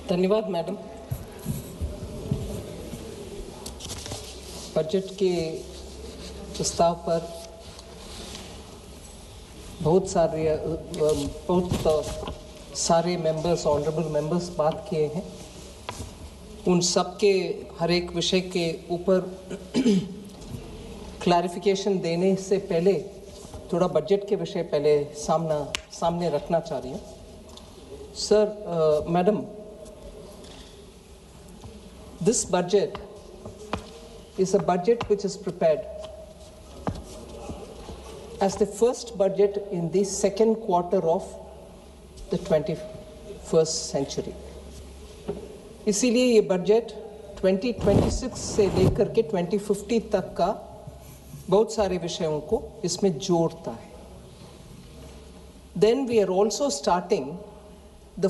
धन्यवाद madam. Budget के प्रस्ताव पर बहुत सारे मेंबर्स, ऑनरेबल मेंबर्स बात किए हैं। उन सब के हर एक विषय के ऊपर क्लैरिफिकेशन देने से पहले थोड़ा बजट के विषय पहले सामने रखना चाह रही हूँ। Sir, madam, this budget is a budget which is prepared as the first budget in the second quarter of the 21st century. इसीलिए ये बजट 2026 से लेकर के 2050 तक का बहुत सारे विषयों को इसमें जोड़ता है। Then we are also starting the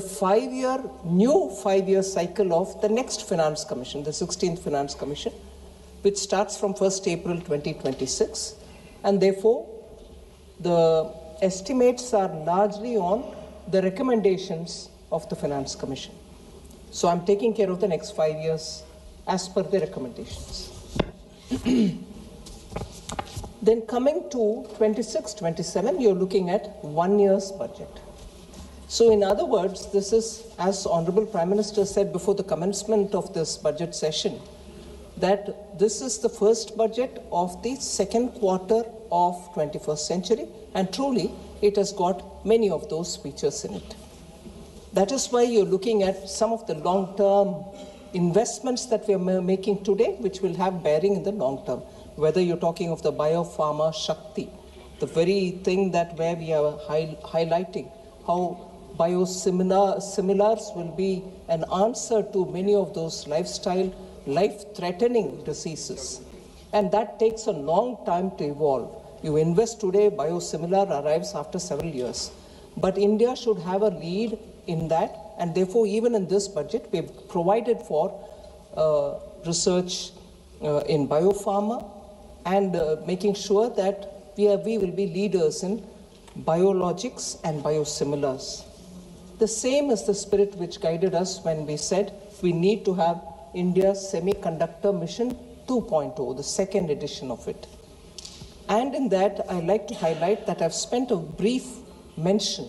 new five-year cycle of the next Finance Commission, the 16th Finance Commission, which starts from 1st April 2026, and therefore the estimates are largely on the recommendations of the Finance Commission. So I'm taking care of the next 5 years as per the recommendations. Then coming to 26-27, you're looking at 1 year's budget. So in other words, this is, as Honorable Prime Minister said before the commencement of this budget session, that this is the first budget of the second quarter of 21st century, and truly it has got many of those features in it. That is why you're looking at some of the long-term investments that we are making today, which will have bearing in the long term. Whether you're talking of the Biopharma Shakti, the very thing that where we are highlighting how biosimilars will be an answer to many of those life-threatening diseases. And that takes a long time to evolve. You invest today, biosimilar arrives after several years. But India should have a lead in that, and therefore even in this budget, we've provided for research in biopharma and making sure that we will be leaders in biologics and biosimilars. The same is the spirit which guided us when we said we need to have India's Semiconductor Mission 2.0, the second edition of it. And in that, I'd like to highlight that I've spent a brief mention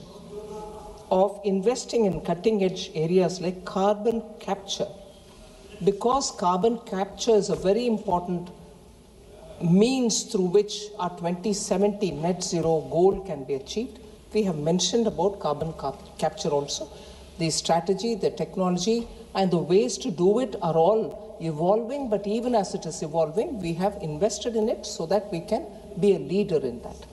of investing in cutting-edge areas like carbon capture. Because carbon capture is a very important means through which our 2070 net zero goal can be achieved. We have mentioned about carbon capture also. The strategy, the technology, and the ways to do it are all evolving, but even as it is evolving, we have invested in it so that we can be a leader in that.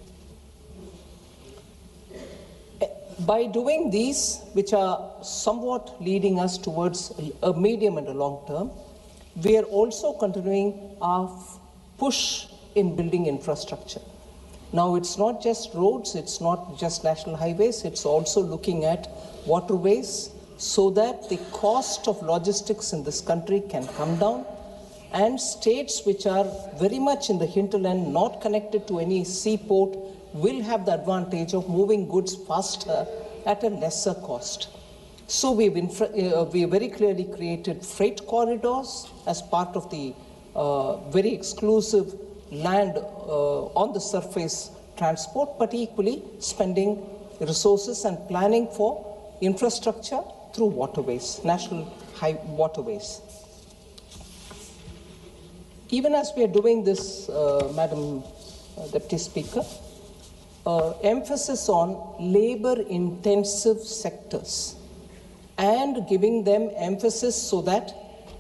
By doing these, which are somewhat leading us towards a medium and a long term, we are also continuing our push in building infrastructure. Now, it's not just roads, it's not just national highways, it's also looking at waterways so that the cost of logistics in this country can come down, and states which are very much in the hinterland, not connected to any seaport, will have the advantage of moving goods faster at a lesser cost. So we very clearly created freight corridors as part of the very exclusive land on the surface transport, but equally spending resources and planning for infrastructure through waterways, national high waterways. Even as we are doing this, Madam Deputy Speaker, emphasis on labor-intensive sectors and giving them emphasis so that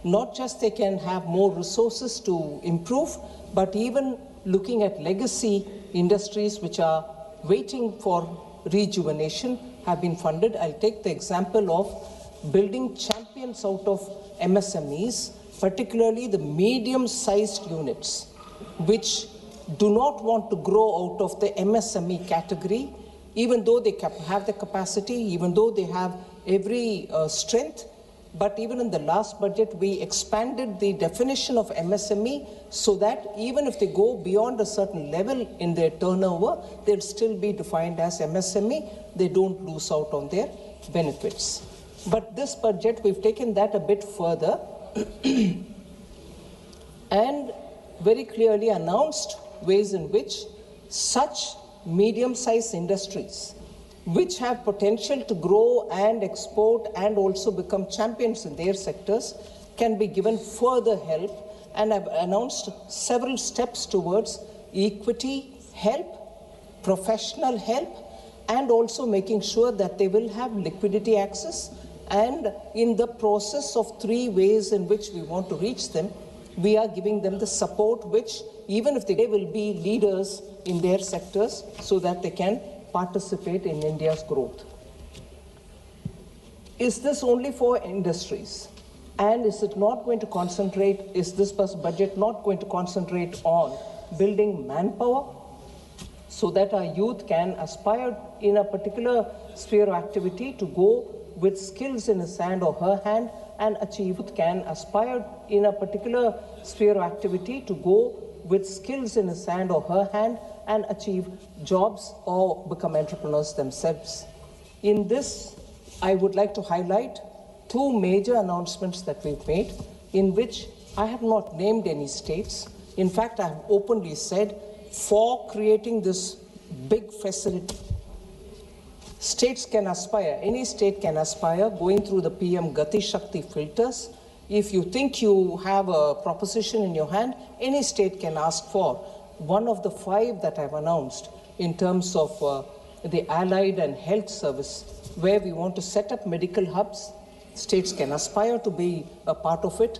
not just they can have more resources to improve, but even looking at legacy industries which are waiting for rejuvenation have been funded. I'll take the example of building champions out of MSMEs, particularly the medium-sized units, which do not want to grow out of the MSME category, even though they have the capacity, even though they have every strength. But even in the last budget, we expanded the definition of MSME so that even if they go beyond a certain level in their turnover, they'll still be defined as MSME. They don't lose out on their benefits. But this budget, we've taken that a bit further and very clearly announced ways in which such medium-sized industries, which have potential to grow and export and also become champions in their sectors, can be given further help. And I've announced several steps towards equity help, professional help, and also making sure that they will have liquidity access. And in the process of 3 ways in which we want to reach them, we are giving them the support which, even if they will be leaders in their sectors, so that they can participate in India's growth. Is this only for industries? And is it not going to concentrate, is this budget not going to concentrate on building manpower so that our youth can aspire in a particular sphere of activity to go with skills in his hand or her hand and achieve, can aspire in a particular sphere of activity to go with skills in his hand or her hand and achieve jobs or become entrepreneurs themselves. In this, I would like to highlight 2 major announcements that we've made, in which I have not named any states. In fact, I have openly said, for creating this big facility, states can aspire, any state can aspire, going through the PM Gati Shakti filters. If you think you have a proposition in your hand, any state can ask for one of the 5 that I've announced in terms of the allied and health service, where we want to set up medical hubs. States can aspire to be a part of it,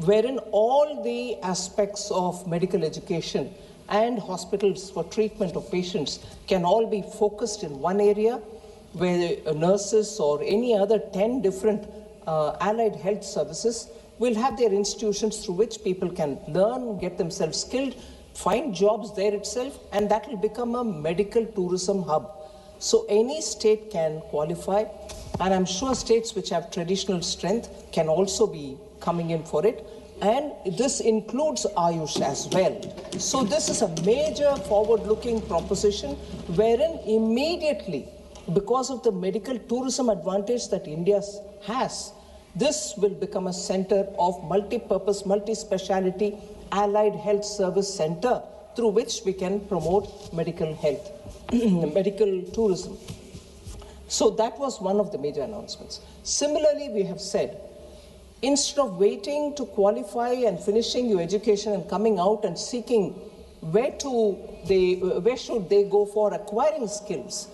wherein all the aspects of medical education and hospitals for treatment of patients can all be focused in one area, where nurses or any other 10 different allied health services will have their institutions through which people can learn, get themselves skilled, find jobs there itself, and that will become a medical tourism hub. So any state can qualify, and I'm sure states which have traditional strength can also be coming in for it. And this includes Ayush as well. So this is a major forward-looking proposition, wherein immediately, because of the medical tourism advantage that India has, this will become a center of multi-purpose, multi-speciality allied health service center through which we can promote medical health, medical tourism. So that was one of the major announcements. Similarly, we have said, instead of waiting to qualify and finishing your education and coming out and seeking where should they go for acquiring skills,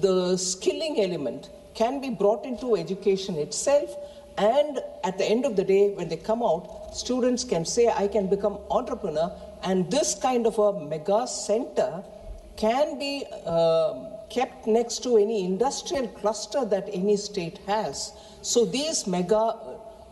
the skilling element can be brought into education itself, and at the end of the day, when they come out, students can say, I can become entrepreneur, and this kind of a mega center can be kept next to any industrial cluster that any state has. So these mega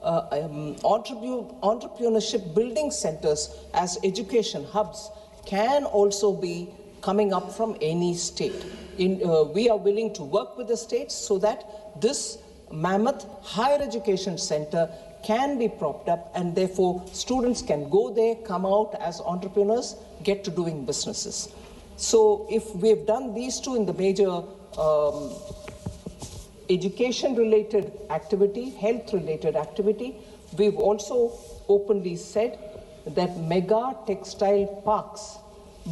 entrepreneurship building centers as education hubs can also be coming up from any state. We are willing to work with the states so that this mammoth higher education center can be propped up, and therefore students can go there, come out as entrepreneurs, get to doing businesses. So if we've done these 2 in the major education-related activity, health-related activity, we've also openly said that mega textile parks,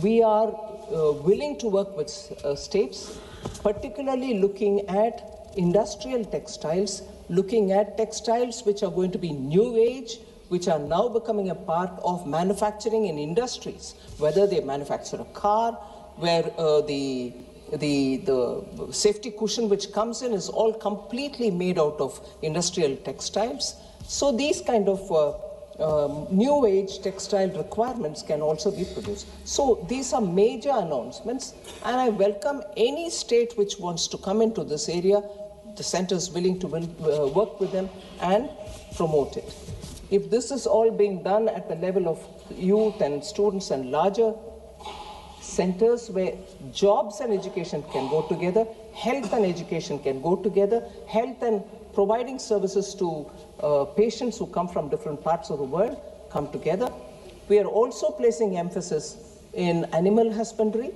we are willing to work with states, particularly looking at industrial textiles, looking at textiles which are going to be new age, which are now becoming a part of manufacturing in industries, whether they manufacture a car, where the safety cushion which comes in is all completely made out of industrial textiles. So these kind of new age textile requirements can also be produced. So these are major announcements, and I welcome any state which wants to come into this area. The center is willing to work with them and promote it. If this is all being done at the level of youth and students and larger centers where jobs and education can go together, health and education can go together, health and providing services to patients who come from different parts of the world come together. We are also placing emphasis in animal husbandry,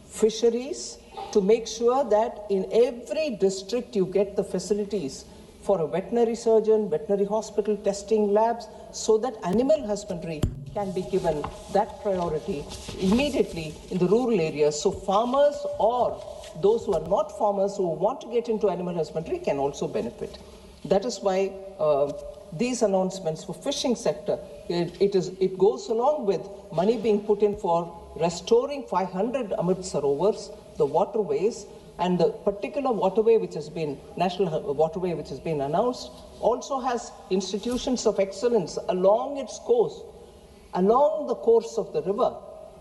fisheries, to make sure that in every district you get the facilities for a veterinary surgeon, veterinary hospital, testing labs, so that animal husbandry can be given that priority immediately in the rural areas. So farmers or those who are not farmers who want to get into animal husbandry can also benefit. That is why these announcements for fishing sector, it goes along with money being put in for restoring 500 Amrit Sarovars, the waterways, and the particular waterway which has been, national waterway which has been announced, also has institutions of excellence along its course, along the course of the river,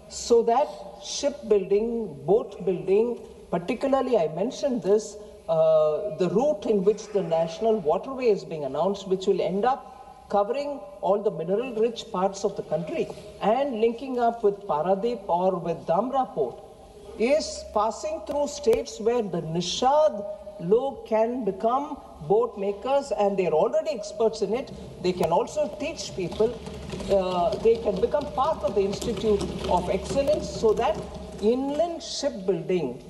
so that shipbuilding, boat building, particularly I mentioned this, the route in which the national waterway is being announced, which will end up covering all the mineral-rich parts of the country and linking up with Paradip or with Dhamra port, is passing through states where the Nishad log can become boat makers, and they're already experts in it. They can also teach people. They can become part of the Institute of Excellence, so that inland shipbuilding,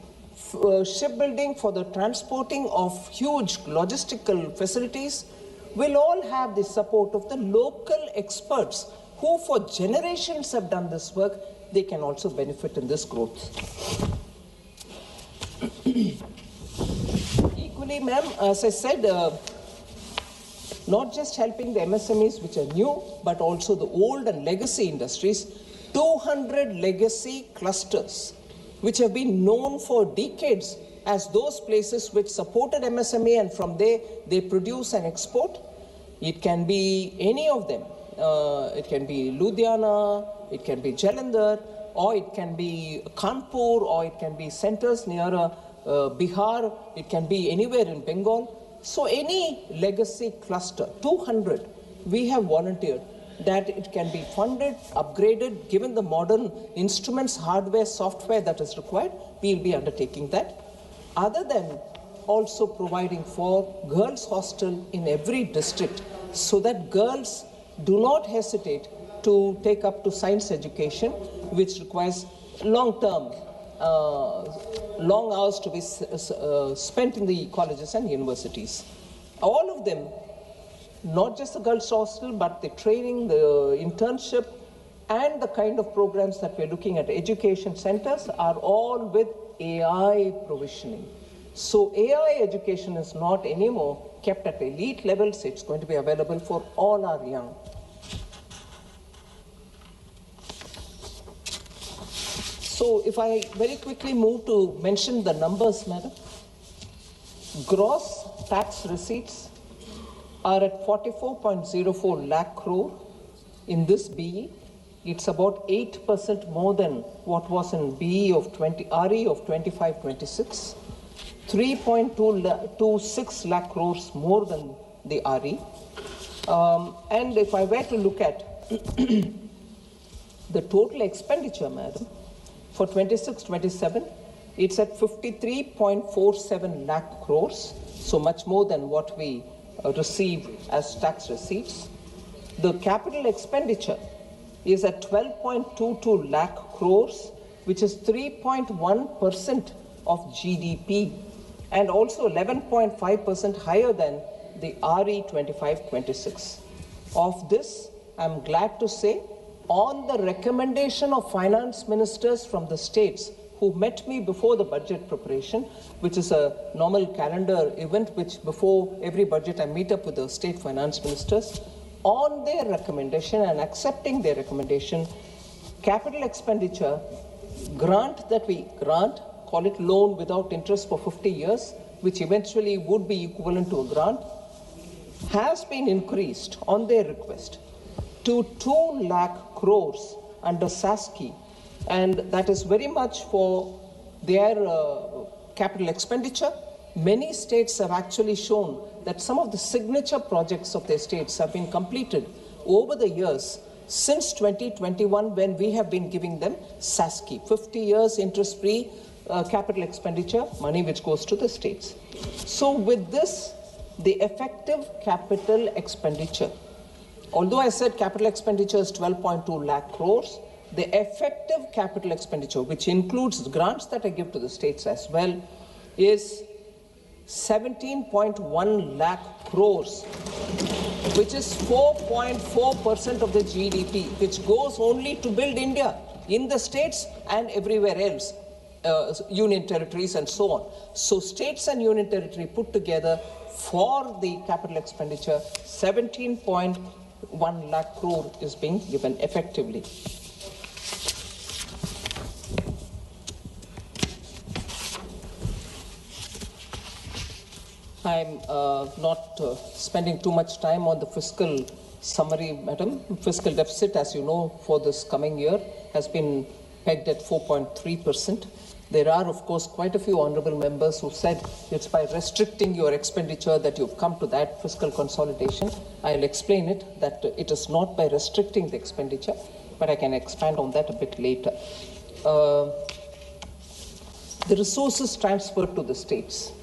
shipbuilding for the transporting of huge logistical facilities, will all have the support of the local experts who for generations have done this work. They can also benefit in this growth. Equally, ma'am, as I said, not just helping the MSMEs which are new, but also the old and legacy industries, 200 legacy clusters which have been known for decades as those places which supported MSME, and from there they produce and export. It can be any of them. It can be Ludhiana, it can be Jalandhar, or it can be Kanpur, or it can be centers near Bihar, it can be anywhere in Bengal. So any legacy cluster, 200, we have volunteered that it can be funded, upgraded, given the modern instruments, hardware, software that is required, we will be undertaking that. Other than also providing for girls' hostel in every district, so that girls do not hesitate to take up to science education, which requires long-term, long hours to be spent in the colleges and universities. All of them, not just the girls' hostel, but the training, the internship, and the kind of programs that we're looking at, education centers, are all with AI provisioning. So AI education is not anymore kept at elite levels. It's going to be available for all our young. So if I very quickly move to mention the numbers, madam. Gross tax receipts are at 44.04 lakh crore in this BE. It's about 8% more than what was in BE of RE of 25-26. 3.26 lakh crores more than the RE. And if I were to look at the total expenditure, madam, for 26-27, it's at 53.47 lakh crores, so much more than what we receive as tax receipts. The capital expenditure is at 12.22 lakh crores, which is 3.1% of GDP, and also 11.5% higher than the RE 25-26. Of this, I'm glad to say, on the recommendation of finance ministers from the states who met me before the budget preparation, which is a normal calendar event which before every budget I meet up with the state finance ministers, on their recommendation and accepting their recommendation, capital expenditure grant that we grant, call it loan without interest for 50 years, which eventually would be equivalent to a grant, has been increased on their request to 2 lakh crores under SASCI, and that is very much for their capital expenditure. Many states have actually shown that some of the signature projects of their states have been completed over the years since 2021, when we have been giving them SASCI, 50 years interest-free capital expenditure, money which goes to the states. So with this, the effective capital expenditure, although I said capital expenditure is 12.2 lakh crores, the effective capital expenditure, which includes grants that I give to the states as well, is 17.1 lakh crores, which is 4.4% of the GDP, which goes only to build India in the states and everywhere else, union territories and so on. So states and union territory put together for the capital expenditure, 17.1 lakh crore is being given effectively. I'm not spending too much time on the fiscal summary, madam. Fiscal deficit, as you know, for this coming year has been pegged at 4.3%. There are, of course, quite a few honorable members who said it's by restricting your expenditure that you've come to that fiscal consolidation. I'll explain it, that it is not by restricting the expenditure, but I can expand on that a bit later. The resources transferred to the states.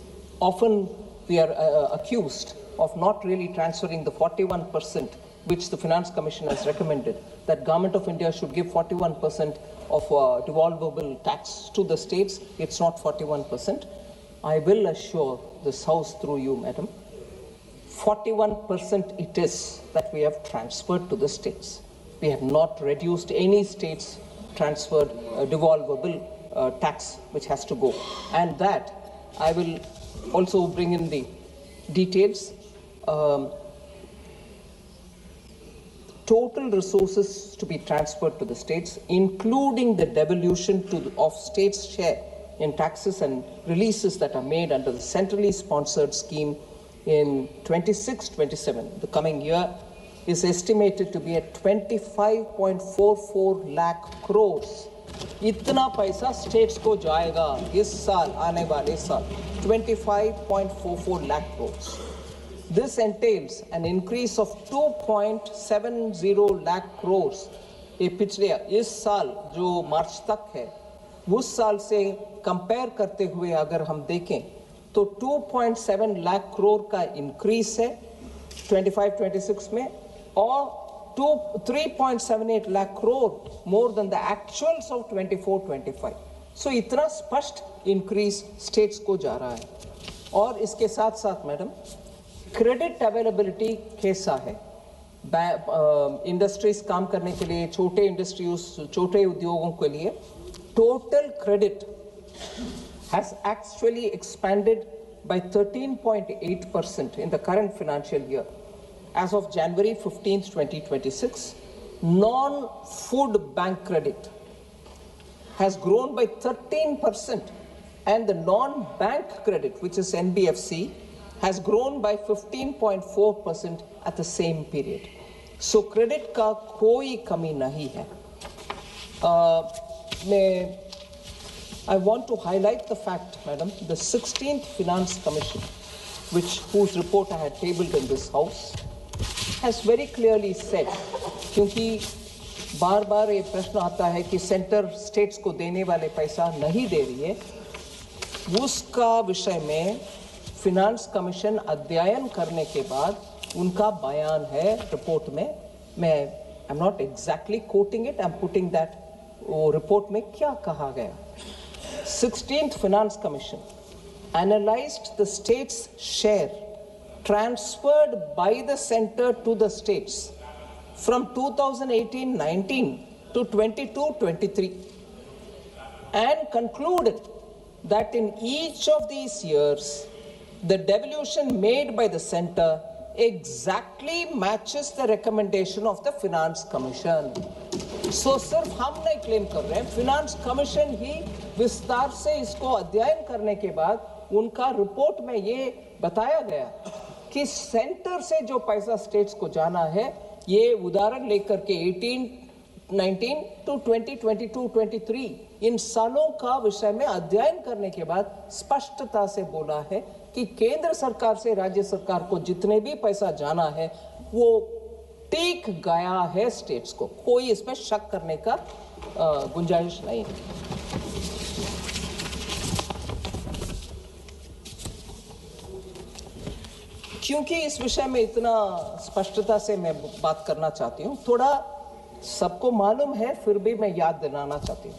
Often we are accused of not really transferring the 41% which the Finance Commission has recommended, that Government of India should give 41% of devolvable tax to the states. It's not 41%. I will assure this House through you, madam, 41% it is that we have transferred to the states. We have not reduced any states transferred devolvable tax which has to go. And that I will also bring in the details. Total resources to be transferred to the states, including the devolution of states' share in taxes and releases that are made under the centrally sponsored scheme in 26-27, the coming year, is estimated to be at 25.44 lakh crores. इतना पैसा states को जाएगा इस साल, आने वाले साल, 25.44 lakh crores. This entails an increase of 2.70 lakh crores. ये पिछले इस साल जो मार्च तक है, उस साल से कंपेयर करते हुए अगर हम देखें तो 2.7 लाख करोड़ का इंक्रीज है 25-26 में, और 3.78 lakh crore more than the actuals of 24-25. So इतना स्पष्ट इंक्रीज स्टेट्स को जा रहा है. और इसके साथ साथ मैडम, क्रेडिट अवेलेबिलिटी कैसा है? इंडस्ट्रीज काम करने के लिए, छोटे इंडस्ट्रीज, छोटे उद्योगों के लिए total credit has actually expanded by 13.8% in the current financial year. As of January 15th, 2026, non-food bank credit has grown by 13%, and the non-bank credit, which is NBFC, has grown by 15.4% at the same period. So credit का कोई कमी नहीं है. I want to highlight the fact, madam, the 16th Finance Commission, whose report I had tabled in this House, has very clearly said, क्योंकि बार बार ये प्रश्न आता है कि सेंटर स्टेट्स को देने वाले पैसा नहीं दे रही है, उसका विषय में फिनांस कमीशन अध्ययन करने के बाद उनका बयान है रिपोर्ट में. मैं I am not exactly coating it, I am putting that वो रिपोर्ट में क्या कहा गया. 16th Finance Commission analyzed the state's share transferred by the center to the states from 2018-19 to 22-23 and concluded that in each of these years the devolution made by the center exactly matches the recommendation of the Finance Commission. So सिर्फ हम नहीं claim कर रहे हैं, finance commission ही विस्तार से इसको अध्ययन करने के बाद उनका रिपोर्ट में ये बताया गया कि सेंटर से जो पैसा स्टेट्स को जाना है, ये उदाहरण लेकर के 18-19 to 20-22-23 इन सालों का विषय में अध्ययन करने के बाद स्पष्टता से बोला है कि केंद्र सरकार से राज्य सरकार को जितने भी पैसा जाना है वो टिक गया है स्टेट्स को. कोई इसमें शक करने का गुंजाइश नहीं है. क्योंकि इस विषय में इतना स्पष्टता से मैं बात करना चाहती हूँ, थोड़ा सबको मालूम है फिर भी मैं याद दिलाना चाहती हूँ.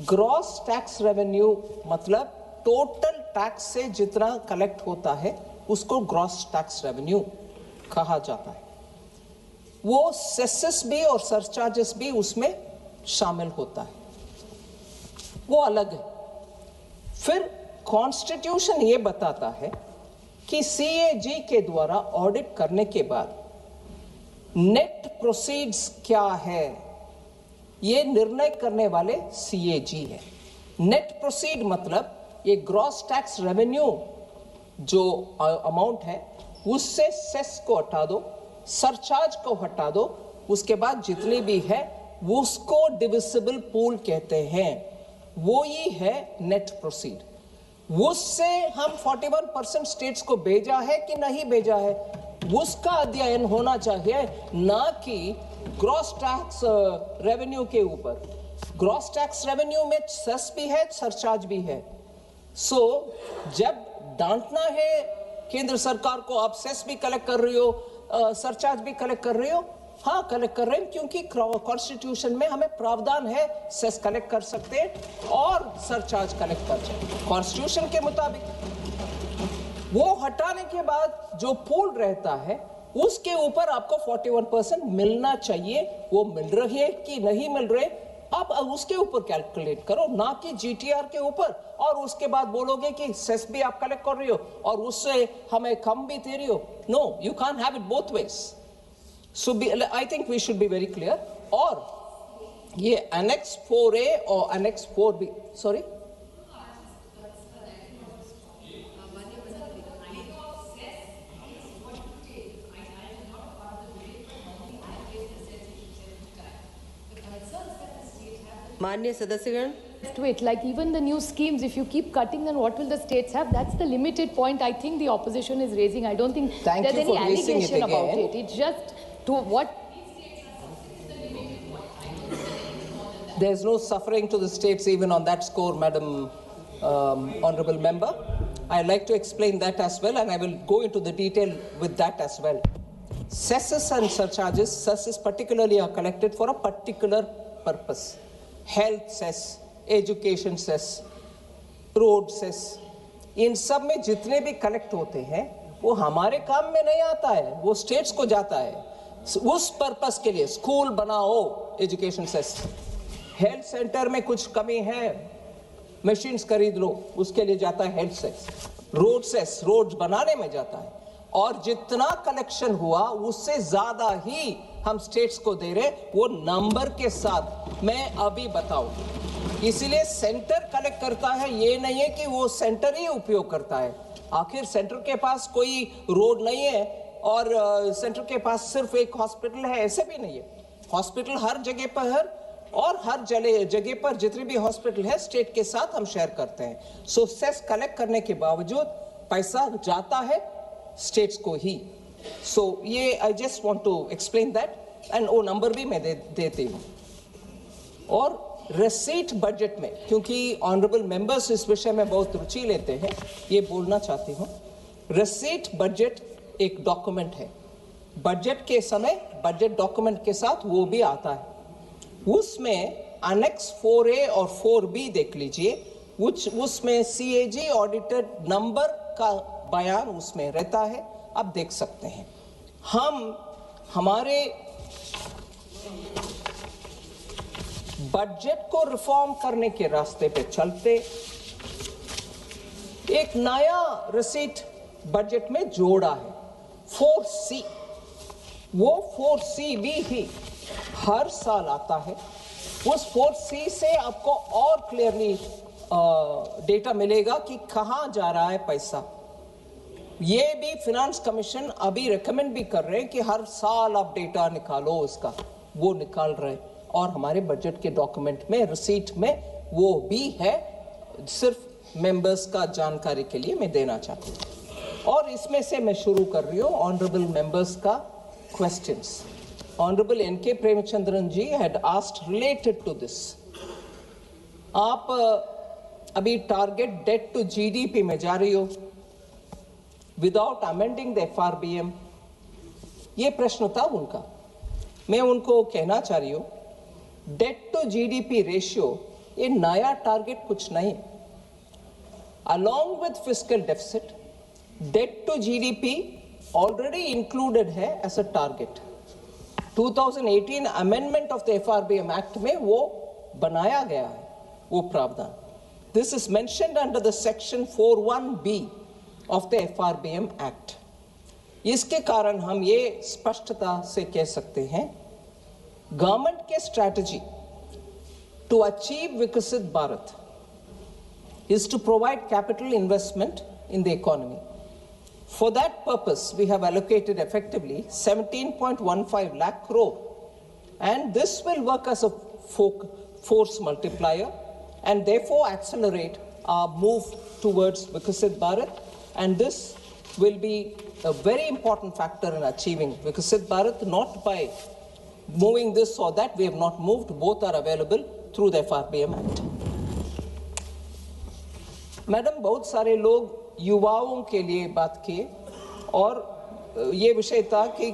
ग्रॉस टैक्स रेवेन्यू मतलब टोटल टैक्स से जितना कलेक्ट होता है उसको ग्रॉस टैक्स रेवेन्यू कहा जाता है। वो सेसेस भी और सरचार्जेस भी उसमें शामिल होता है, वो अलग है। फिर कॉन्स्टिट्यूशन ये बताता है कि सीएजी के द्वारा ऑडिट करने के बाद नेट प्रोसीड्स क्या है, ये निर्णय करने वाले सीएजी है। नेट प्रोसीड मतलब ये ग्रॉस टैक्स रेवेन्यू जो अमाउंट है उससे सेस को हटा दो, सरचार्ज को हटा दो, उसके बाद जितनी भी है उसको डिविजिबल पूल कहते हैं, वो ही है नेट प्रोसीड। उससे हम 41% स्टेट्स को भेजा है कि नहीं भेजा है, उसका अध्ययन होना चाहिए, ना कि ग्रॉस टैक्स रेवेन्यू के ऊपर। ग्रॉस टैक्स रेवेन्यू में सेस भी है, सरचार्ज भी है। सो जब डांटना है केंद्र सरकार को, आप सेस भी कलेक्ट कर रही हो, सरचार्ज भी कलेक्ट कर रही हो, हाँ कलेक्ट कर रहे हैं, क्योंकि कॉन्स्टिट्यूशन में हमें प्रावधान है सेस कलेक्ट कर सकते हैं और सरचार्ज कलेक्ट कर सकते हैं कॉन्स्टिट्यूशन के मुताबिक। वो हटाने के बाद जो पूल रहता है उसके ऊपर आपको 41% मिलना चाहिए। वो मिल रही है कि नहीं मिल रहे, आप उसके ऊपर कैलकुलेट करो, ना कि जीटीआर के ऊपर, और उसके बाद बोलोगे कि सेस भी आप कलेक्ट कर रही हो और उससे हमें कम भी दे रही हो। No, you can't have it both ways. So I think we should be very clear। और ये Annex 4A और Annex 4B, sorry, माननीय सदस्यगण, to it, like even the new schemes, if you keep cutting, then what will the states have? That's the limited point I think the opposition is raising. I don't think Thank there's you any for raising it allegation about again. it. It's just to what. there's no suffering to the states even on that score, Madam Honorable Member. I'd like to explain that as well, and I will go into the detail with that as well. Cesses and surcharges, cesses particularly are collected for a particular purpose. Health cess, education cess, road cess, इन सब में जितने भी collect होते हैं वो हमारे काम में नहीं आता है, वो स्टेट्स को जाता है उस पर्पस के लिए। स्कूल बनाओ, एजुकेशन सेस, हेल्थ सेंटर में कुछ कमी है, मशीन्स खरीद लो, उसके लिए जाता है health cess. Road cess, road बनाने में जाता है, और जितना कलेक्शन हुआ उससे ज्यादा ही हम स्टेट्स को दे रहे, वो नंबर के साथ मैं अभी बताऊं। इसीलिए सेंटर कलेक्ट करता है, ये नहीं है कि वो सेंटर ही उपयोग करता है। आखिर सेंटर के पास कोई रोड नहीं है और सेंटर के पास सिर्फ एक हॉस्पिटल है, ऐसे भी नहीं है। हॉस्पिटल हर जगह पर है, और हर जगह पर जितनी भी हॉस्पिटल है स्टेट के साथ हम शेयर करते हैं। सो सेस कलेक्ट करने के बावजूद पैसा जाता है स्टेट्स को ही। सो ये I just want to explain that, and वो नंबर भी मैं देती हूँ। और रिसीट बजट में, क्योंकि ऑनरेबल मेंबर्स इस विषय में बहुत रुचि लेते हैं, ये बोलना चाहती हूँ। रिसीट बजट एक डॉक्यूमेंट है, बजट के समय बजट डॉक्यूमेंट के साथ वो भी आता है। उसमें अनेक्स 4A और 4B देख लीजिए, उसमें सीएजी ऑडिटेड नंबर का बयान उसमें रहता है, आप देख सकते हैं। हम हमारे बजट को रिफॉर्म करने के रास्ते पे चलते एक नया रिसीट बजट में जोड़ा है, 4C। वो 4C भी हर साल आता है। उस 4C से आपको और क्लियरली डेटा मिलेगा कि कहाँ जा रहा है पैसा। ये भी फिनांस कमीशन अभी रेकमेंड भी कर रहे हैं कि हर साल आप डेटा निकालो उसका, वो निकाल रहे हैं। और हमारे बजट के डॉक्यूमेंट में, रिसीट में वो भी है, सिर्फ मेंबर्स का जानकारी के लिए मैं देना चाहती हूँ। और इसमें से मैं शुरू कर रही हूँ ऑनरेबल मेंबर्स का questions. Honorable N.K. Premchandran ji had asked related to this. आप अभी टारगेट डेट टू जीडीपी में जा रही हो विदाउट अमेंडिंग द FRBM, ये प्रश्न था उनका। मैं उनको कहना चाह रही हूँ, डेट टू जीडीपी रेशियो ये नया टारगेट कुछ नहीं। along with fiscal deficit, debt to GDP already included है as a target. 2018 amendment of the FRBM Act में वो बनाया गया है वो प्रावधान. This is mentioned under the section 41B of the FRBM Act. इसके कारण हम ये स्पष्टता से कह सकते हैं गवर्नमेंट के strategy to achieve Viksit Bharat is to provide capital investment in the economy. For that purpose, we have allocated effectively 17.15 lakh crore, and this will work as a force multiplier and therefore accelerate our move towards Viksit Bharat, and this will be a very important factor in achieving Viksit Bharat, not by moving this or that. We have not moved, both are available through the FRBM Act. Madam, बहुत सारे लोग युवाओं के लिए बात किए और ये विषय था कि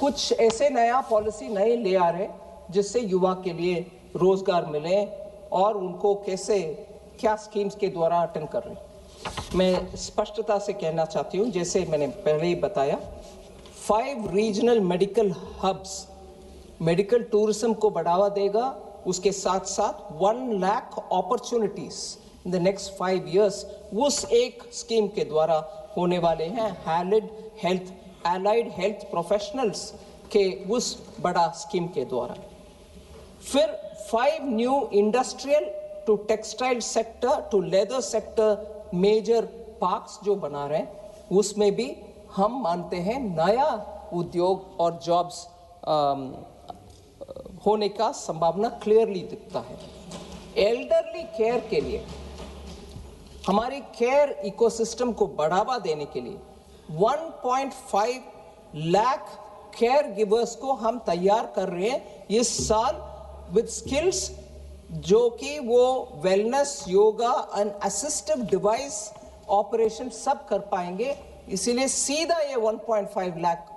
कुछ ऐसे नया पॉलिसी नए ले आ रहे जिससे युवा के लिए रोजगार मिले और उनको कैसे क्या स्कीम्स के द्वारा अटेंड कर रहे. मैं स्पष्टता से कहना चाहती हूँ, जैसे मैंने पहले ही बताया, 5 regional medical hubs medical tourism को बढ़ावा देगा. उसके साथ साथ 1 lakh opportunities in the next 5 years उस एक स्कीम के द्वारा होने वाले हैं. एलाइड हेल्थ प्रोफेशनल्स के उस बड़ा स्कीम के द्वारा. फिर 5 new industrial to textile sector to leather sector major parks जो बना रहे हैं, उसमें भी हम मानते हैं नया उद्योग और जॉब्स होने का संभावना क्लियरली दिखता है. एल्डरली केयर के लिए हमारी केयर इकोसिस्टम को बढ़ावा देने के लिए 1.5 लाख केयर गिवर्स को हम तैयार कर रहे हैं इस साल विद स्किल्स जो कि वो wellness, yoga and assistive device operation सब कर पाएंगे. इसीलिए सीधा ये 1.5 लाख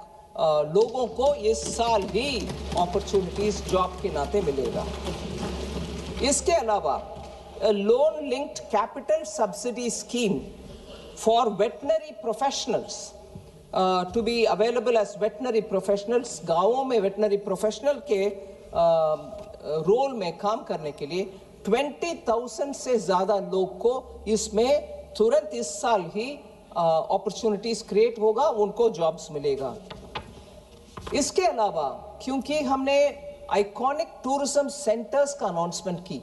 लोगों को इस साल ही अपॉर्चुनिटीज जॉब के नाते मिलेगा. इसके अलावा loan linked capital subsidy scheme for veterinary professionals to be available as veterinary professionals. गांवों में वेटनरी प्रोफेशनल के रोल में काम करने के लिए 20,000 से ज्यादा लोग को इसमें तुरंत इस साल ही अपॉर्चुनिटीज क्रिएट होगा, उनको जॉब्स मिलेगा. इसके अलावा क्योंकि हमने आइकॉनिक टूरिज्म सेंटर्स का अनाउंसमेंट की,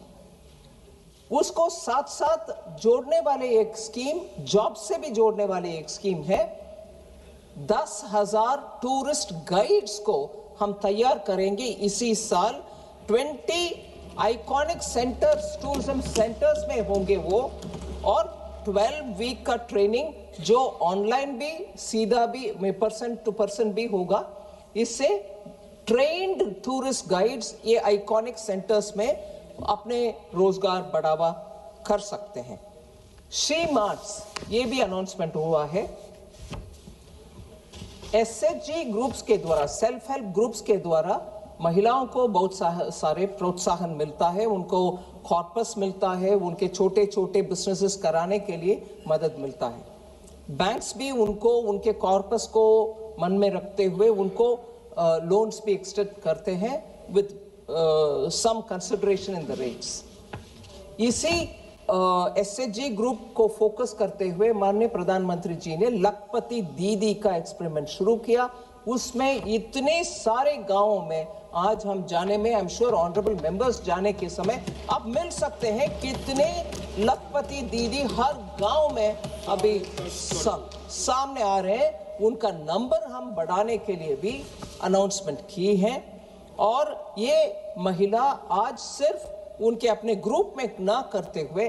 उसको साथ साथ जोड़ने वाले एक स्कीम, जॉब से भी जोड़ने वाली एक स्कीम है. 10,000 टूरिस्ट गाइड्स को हम तैयार करेंगे इसी साल. 20 आइकॉनिक सेंटर्स, टूरिज्म सेंटर्स में होंगे वो, और 12 वीक का ट्रेनिंग जो ऑनलाइन भी, सीधा भी, पर्सन टू पर्सन भी होगा. इससे ट्रेन्ड टूरिस्ट गाइड्स ये आइकॉनिक सेंटर्स में अपने रोजगार बढ़ावा कर सकते हैं. श्री मार्ट्स ये भी अनाउंसमेंट हुआ है. एसएचजी ग्रुप्स के द्वारा, सेल्फ हेल्प ग्रुप्स के द्वारा महिलाओं को बहुत सारे प्रोत्साहन मिलता है, उनको कॉर्पस मिलता है, उनके छोटे छोटे बिजनेसेस कराने के लिए मदद मिलता है. बैंक्स भी उनको उनके कॉर्पस को मन में रखते हुए उनको लोन्स भी एक्सटेंड करते हैं with some consideration in the rates. इसी एसएचजी ग्रुप को फोकस करते हुए माननीय प्रधानमंत्री जी ने लखपति दीदी का एक्सपेरिमेंट शुरू किया. उसमें इतने सारे गांवों में आज हम जाने में, आई एम श्योर ऑनरेबल मेंबर्स जाने के समय आप मिल सकते हैं कितने लखपति दीदी हर गांव में अभी सामने आ रहे हैं. उनका नंबर हम बढ़ाने के लिए भी अनाउंसमेंट की है. और ये महिला आज सिर्फ उनके अपने ग्रुप में ना करते हुए,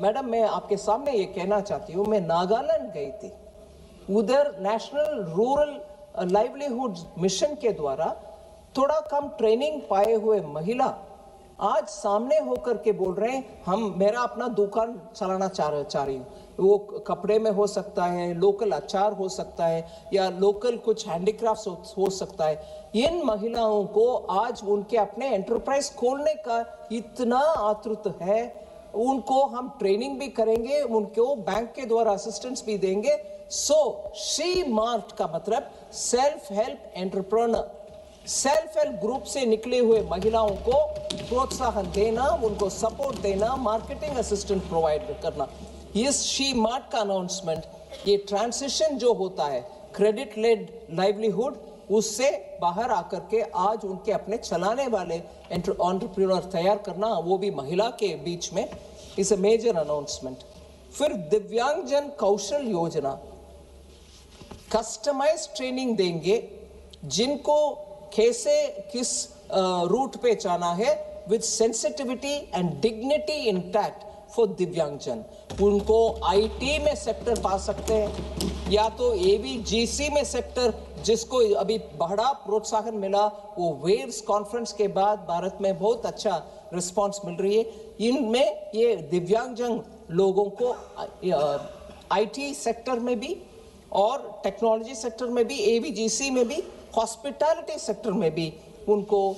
मैडम मैं आपके सामने ये कहना चाहती हूँ, मैं नागालैंड गई थी. उधर नेशनल रूरल लाइवलीहुड मिशन के द्वारा थोड़ा कम ट्रेनिंग पाए हुए महिला आज सामने होकर के बोल रहे हैं हम, मेरा अपना दुकान चलाना चाह रही हूँ. वो कपड़े में हो सकता है, लोकल अचार हो सकता है, या लोकल कुछ हैंडीक्राफ्ट्स हो सकता है. इन महिलाओं को आज उनके अपने एंटरप्राइज खोलने का इतना आतुरता है उनको हम ट्रेनिंग भी करेंगे, उनको बैंक के द्वारा असिस्टेंस भी देंगे। सो शी मार्ट का मतलब self help entrepreneur, self help group से निकले हुए महिलाओं को प्रोत्साहन देना, उनको सपोर्ट देना, मार्केटिंग असिस्टेंस प्रोवाइड करना। इस शी मार्ट का अनाउंसमेंट, ये ट्रांसिशन जो होता है क्रेडिट लेड लाइवलीहुड, उससे बाहर आकर के आज उनके अपने चलाने वाले एंटरप्रेन्योर तैयार करना, वो भी महिला के बीच में, इज अ मेजर अनाउंसमेंट। फिर दिव्यांगजन कौशल योजना, कस्टमाइज ट्रेनिंग देंगे जिनको कैसे किस रूट पे जाना है, with sensitivity and dignity intact for दिव्यांगजन। उनको आईटी में सेक्टर पा सकते हैं या तो एबीजीसी में सेक्टर, जिसको अभी बड़ा प्रोत्साहन मिला, वो वेव्स कॉन्फ्रेंस के बाद भारत में बहुत अच्छा रिस्पांस मिल रही है। इनमें ये दिव्यांगजन लोगों को आईटी सेक्टर में भी और टेक्नोलॉजी सेक्टर में भी, एबीजीसी में भी, हॉस्पिटैलिटी सेक्टर में भी उनको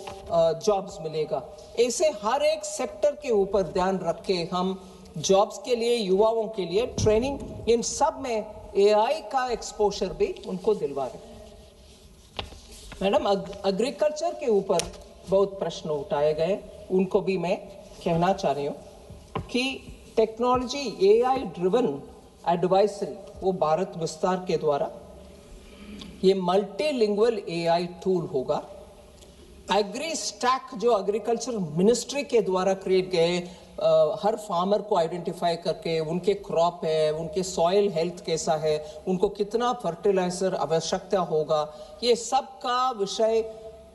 जॉब्स मिलेगा। ऐसे हर एक सेक्टर के ऊपर ध्यान रख के हम जॉब्स के लिए, युवाओं के लिए ट्रेनिंग, इन सब में एआई का एक्सपोजर भी उनको दिलवा रहे। मैडम, एग्रीकल्चर के ऊपर बहुत प्रश्न उठाए गए, उनको भी मैं कहना चाह रही हूँ कि टेक्नोलॉजी एआई ड्रिवन एडवाइजरी, वो भारत विस्तार के द्वारा ये मल्टीलिंगुअल एआई टूल होगा। एग्री स्टैक जो एग्रीकल्चर मिनिस्ट्री के द्वारा क्रिएट गए, हर फार्मर को आइडेंटिफाई करके उनके क्रॉप है, उनके सॉइल हेल्थ कैसा है, उनको कितना फर्टिलाइजर आवश्यकता होगा, ये सब का विषय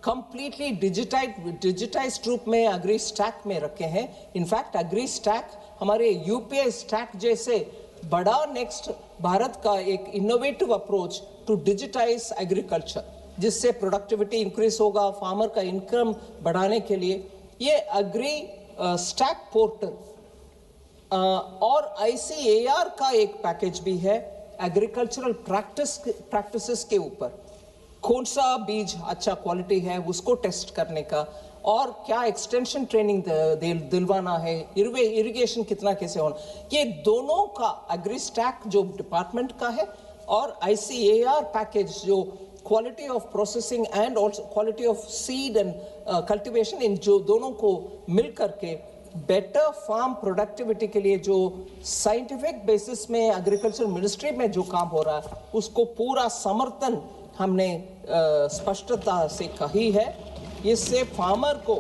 कंप्लीटली डिजिटाइज्ड रूप में एग्री स्टैक में रखे हैं। इनफैक्ट एग्री स्टैक हमारे यूपीआई स्टैक जैसे बड़ा नेक्स्ट भारत का एक innovative approach to digitise agriculture, जिससे प्रोडक्टिविटी इंक्रीज होगा, फार्मर का इनकम बढ़ाने के लिए ये एग्री स्टैक पोर्टल और आईसीएआर का एक पैकेज भी है एग्रीकल्चरल प्रैक्टिसेस के ऊपर, कौन सा बीज अच्छा क्वालिटी है उसको टेस्ट करने का, और क्या एक्सटेंशन ट्रेनिंग दिलवाना है, इरिगेशन कितना कैसे होना, ये दोनों का एग्री स्टैक जो डिपार्टमेंट का है और आईसीएआर पैकेज जो quality of processing and also quality of seed and cultivation, इन जो दोनों को मिल करके बेटर फार्म प्रोडक्टिविटी के लिए जो साइंटिफिक बेसिस में एग्रीकल्चर मिनिस्ट्री में जो काम हो रहा है, उसको पूरा समर्थन हमने स्पष्टता से कही है। इससे फार्मर को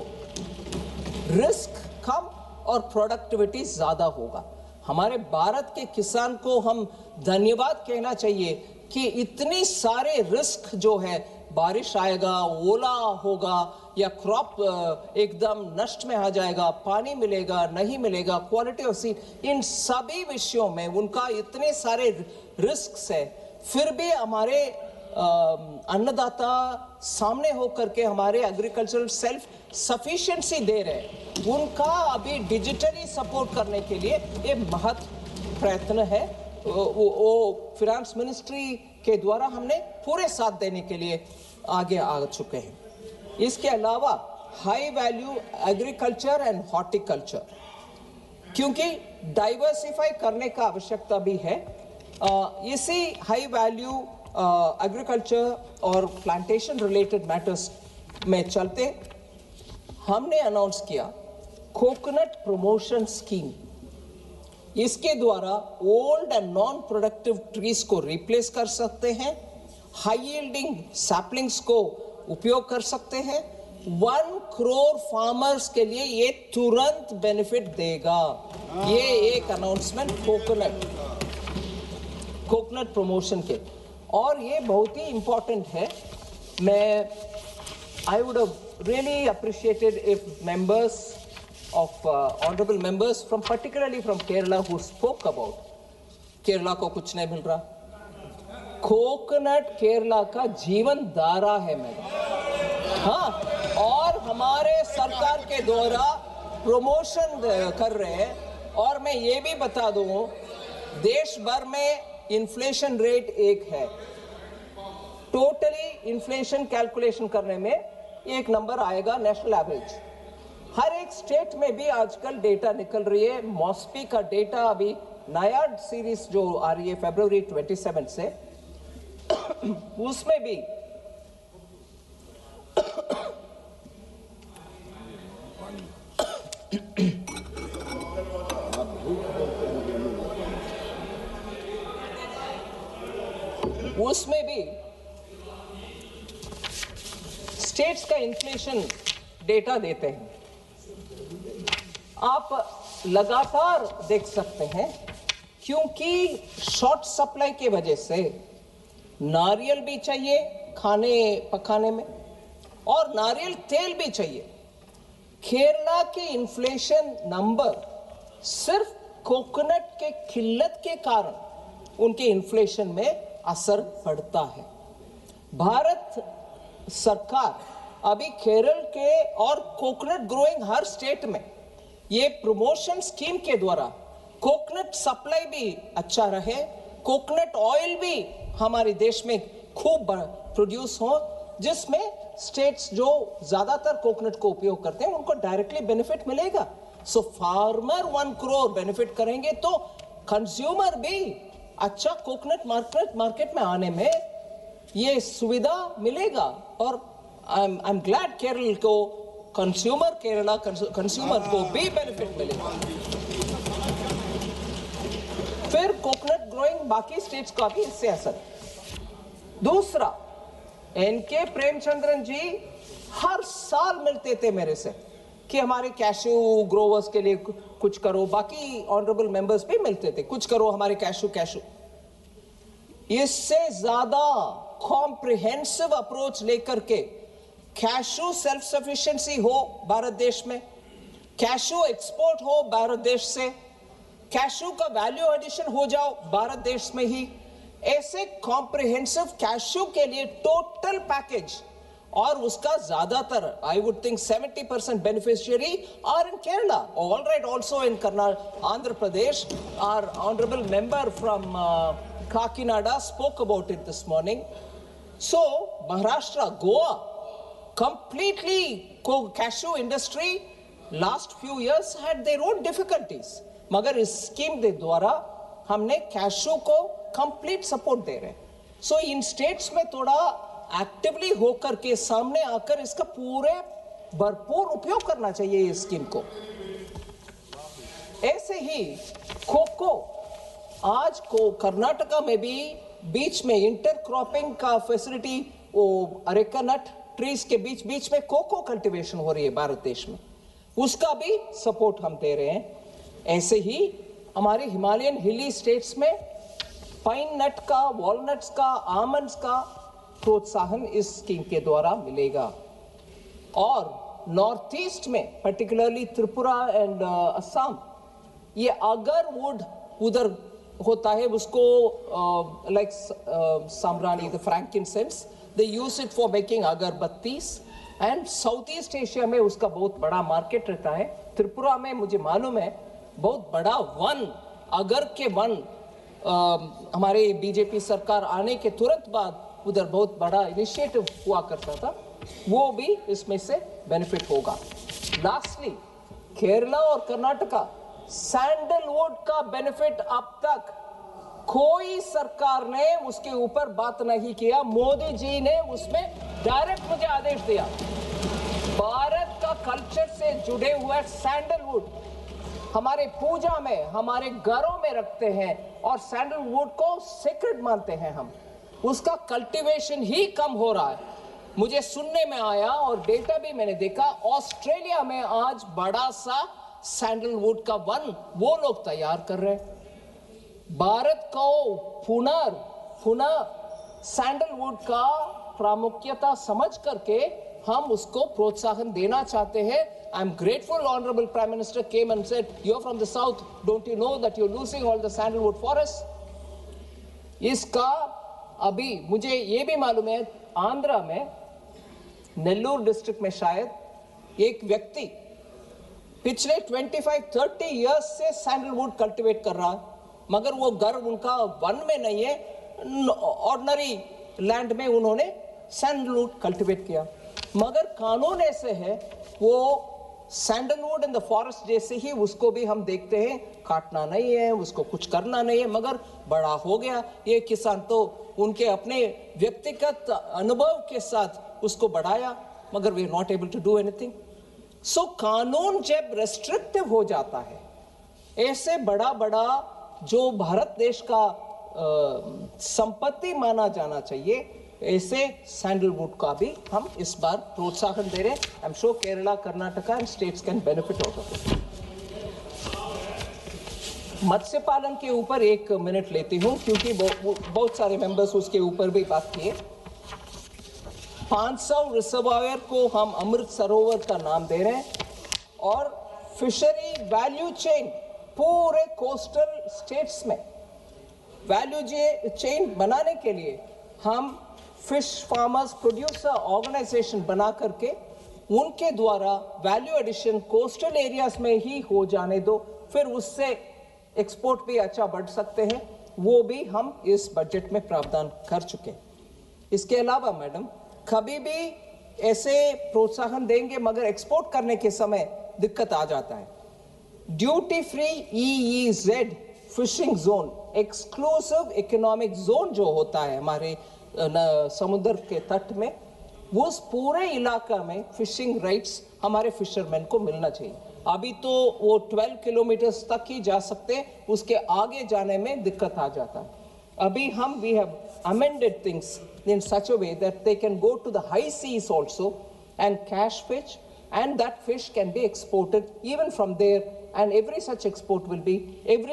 रिस्क कम और प्रोडक्टिविटी ज्यादा होगा। हमारे भारत के किसान को हम धन्यवाद कहना चाहिए कि इतनी सारे रिस्क जो है, बारिश आएगा, ओला होगा या क्रॉप एकदम नष्ट में आ जाएगा, पानी मिलेगा नहीं मिलेगा, क्वालिटी ऑफ सीड, इन सभी विषयों में उनका इतने सारे रिस्क है, फिर भी हमारे अन्नदाता सामने होकर के हमारे एग्रीकल्चरल सेल्फ सफिशिएंसी दे रहे हैं। उनका अभी डिजिटली सपोर्ट करने के लिए ये महत् प्रयत्न है। वो फिनांस मिनिस्ट्री के द्वारा हमने पूरे साथ देने के लिए आगे आ चुके हैं। इसके अलावा high value agriculture and horticulture, क्योंकि डाइवर्सिफाई करने का आवश्यकता भी है, इसी हाई वैल्यू एग्रीकल्चर और प्लांटेशन रिलेटेड मैटर्स में चलते हमने अनाउंस किया कोकोनट प्रमोशन स्कीम। इसके द्वारा old and non productive trees को रिप्लेस कर सकते हैं, हाई यील्डिंग सैपलिंग्स को उपयोग कर सकते हैं। 1 करोड़ फार्मर्स के लिए ये तुरंत बेनिफिट देगा। ये एक अनाउंसमेंट कोकोनट प्रमोशन के, और ये बहुत ही इंपॉर्टेंट है। मैं I would have really appreciated if members of honorable members from particularly from Kerala who spoke about Kerala को कुछ नहीं मिल रहा। कोकोनट केरला का जीवन धारा है मैडम, हाँ, और हमारे सरकार के द्वारा प्रमोशन कर रहे हैं। और मैं ये भी बता दूं, देश भर में इन्फ्लेशन रेट 1 है, टोटली इन्फ्लेशन कैलकुलेशन करने में 1 नंबर आएगा नेशनल एवरेज। हर एक स्टेट में भी आजकल डेटा निकल रही है। मॉस्पी का डेटा अभी नया सीरीज जो आ रही है फरवरी 27 से उसमें भी स्टेट्स का इन्फ्लेशन डेटा देते हैं। आप लगातार देख सकते हैं क्योंकि शॉर्ट सप्लाई की वजह से नारियल भी चाहिए खाने पकाने में और नारियल तेल भी चाहिए। केरला के इन्फ्लेशन नंबर सिर्फ कोकोनट के किल्लत के कारण उनके इन्फ्लेशन में असर पड़ता है। भारत सरकार अभी केरल के और कोकोनट ग्रोइंग हर स्टेट में ये प्रमोशन स्कीम के द्वारा कोकोनट सप्लाई भी अच्छा रहे, कोकोनट ऑयल भी हमारे देश में खूब प्रोड्यूस हो, जिसमें स्टेट्स जो ज्यादातर कोकोनट को उपयोग करते हैं उनको डायरेक्टली बेनिफिट मिलेगा। सो फार्मर 1 करोड़ बेनिफिट करेंगे तो कंज्यूमर भी अच्छा कोकोनट मार्केट में आने में ये सुविधा मिलेगा। और आई एम ग्लैड केरल को केरला कंज्यूमर को भी बेनिफिट मिलेगा। फिर कोकोनट ग्रोइंग बाकी स्टेट्स का भी इससे असर। दूसरा, एनके प्रेमचंद्रन जी हर साल मिलते थे मेरे से कि हमारे कैशू ग्रोवर्स के लिए कुछ करो, बाकी ऑनरेबल मेंबर्स भी मिलते थे, कुछ करो हमारे कैशू। इससे ज्यादा कॉम्प्रिहेंसिव अप्रोच लेकर के कैशू सेल्फ सफिशिएंसी हो भारत देश में, कैशू एक्सपोर्ट हो भारत देश से, कैशू का वैल्यू एडिशन हो जाओ भारत देश में ही, ऐसे कॉम्प्रिहेंसिव कैशू के लिए टोटल पैकेज, और उसका ज्यादातर I would think 70% beneficiary are in Kerala, all right also in Karnataka, Andhra Pradesh. Our honourable member from Kakinada spoke about it this morning. So Maharashtra, Goa, completely cashew industry last few years had their own difficulties. मगर इस scheme के द्वारा हमने cashew को complete support दे रहे हैं। सो इन states में थोड़ा एक्टिवली होकर के सामने आकर इसका पूरे भरपूर उपयोग करना चाहिए इस स्कीम को। ऐसे ही कोको, आज को कर्नाटका में भी बीच में इंटर क्रॉपिंग का फैसिलिटी, वो अरेका नट ट्रीज के बीच में कोको कल्टीवेशन हो रही है भारत देश में, उसका भी सपोर्ट हम दे रहे हैं। ऐसे ही हमारे हिमालयन हिली स्टेट्स में पाइन नट का, वॉलनट्स का, आमंड्स का प्रोत्साहन इस स्कीम के द्वारा मिलेगा। और नॉर्थ ईस्ट में पर्टिकुलरली त्रिपुरा एंड असम, ये अगरवुड उधर होता है, उसको लाइक साम्रानी, the frankincense, they use it for making agarbattis, and south east Asia में उसका बहुत बड़ा मार्केट रहता है। त्रिपुरा में मुझे मालूम है बहुत बड़ा वन, अगर के वन, हमारे बीजेपी सरकार आने के तुरंत बाद उधर बहुत बड़ा इनिशिएटिव हुआ करता था, वो भी इसमें से बेनिफिट होगा। लास्टली, केरला और कर्नाटका, सैंडलवुड का बेनिफिट अब तक कोई सरकार ने उसके ऊपर बात नहीं किया। मोदी जी ने उसमें डायरेक्ट मुझे आदेश दिया। भारत का कल्चर से जुड़े हुए सैंडलवुड हमारे पूजा में, हमारे घरों में रखते हैं और सैंडलवुड को सेक्रेड मानते हैं हम। उसका कल्टीवेशन ही कम हो रहा है। मुझे सुनने में आया और डेटा भी मैंने देखा, ऑस्ट्रेलिया में आज बड़ा सा सैंडलवुड का वन वो लोग तैयार कर रहे हैं। भारत को पुनः सैंडलवुड का प्रामुख्यता समझ करके हम उसको प्रोत्साहन देना चाहते हैं। I am grateful honourable prime minister came and said, you are from the south, don't you know that you are losing all the sandalwood forest. इसका अभी मुझे ये भी मालूम है, आंध्रा में नेल्लूर डिस्ट्रिक्ट में शायद एक व्यक्ति पिछले 25-30 इयर्स से सैंडलवुड कल्टीवेट कर रहा है, मगर वो घर उनका वन में नहीं है, ऑर्डिनरी लैंड में उन्होंने सैंडलवुड कल्टीवेट किया। मगर कानून ऐसे है, वो सैंडलवुड इन द फॉरेस्ट जैसे ही उसको भी हम देखते हैं, काटना नहीं है, उसको कुछ करना नहीं है, मगर बड़ा हो गया ये किसान तो उनके अपने व्यक्तिगत अनुभव के साथ उसको बढ़ाया, मगर we are not able to do anything. So कानून जब रेस्ट्रिक्टिव हो जाता है, ऐसे बड़ा बड़ा जो भारत देश का संपत्ति माना जाना चाहिए, ऐसे सैंडलवुड का भी हम इस बार प्रोत्साहन दे रहे हैं। I am sure Kerala, Karnataka and states can benefit out of it. मत्स्य पालन के ऊपर 1 मिनट लेती हूं क्योंकि बहुत सारे मेंबर्स उसके ऊपर भी बात किए। 500 रिजर्वायर को हम अमृत सरोवर का नाम दे रहे हैं और फिशरी वैल्यू चेन पूरे कोस्टल स्टेट्स में वैल्यू चेन बनाने के लिए हम फिश फार्मर्स प्रोड्यूसर ऑर्गेनाइजेशन बना करके उनके द्वारा वैल्यू एडिशन कोस्टल एरियाज में ही हो जाने दो, फिर उससे एक्सपोर्ट भी अच्छा बढ़ सकते हैं, वो भी हम इस बजट में प्रावधान कर चुके हैं। इसके अलावा मैडम कभी भी ऐसे प्रोत्साहन देंगे मगर एक्सपोर्ट करने के समय दिक्कत आ जाता है। Duty free EEZ fishing zone, exclusive economic zone जो होता है हमारे समुद्र के तट में, उस पूरे इलाका में फिशिंग राइट्स हमारे फिशरमैन को मिलना चाहिए। अभी तो वो 12 किलोमीटर्स तक ही जा सकते हैं, उसके आगे जाने में दिक्कत आ जाता है। अभी हम we have amended things in such a way that they can go to the high seas also and catch fish, and that fish can be exported even from there, and every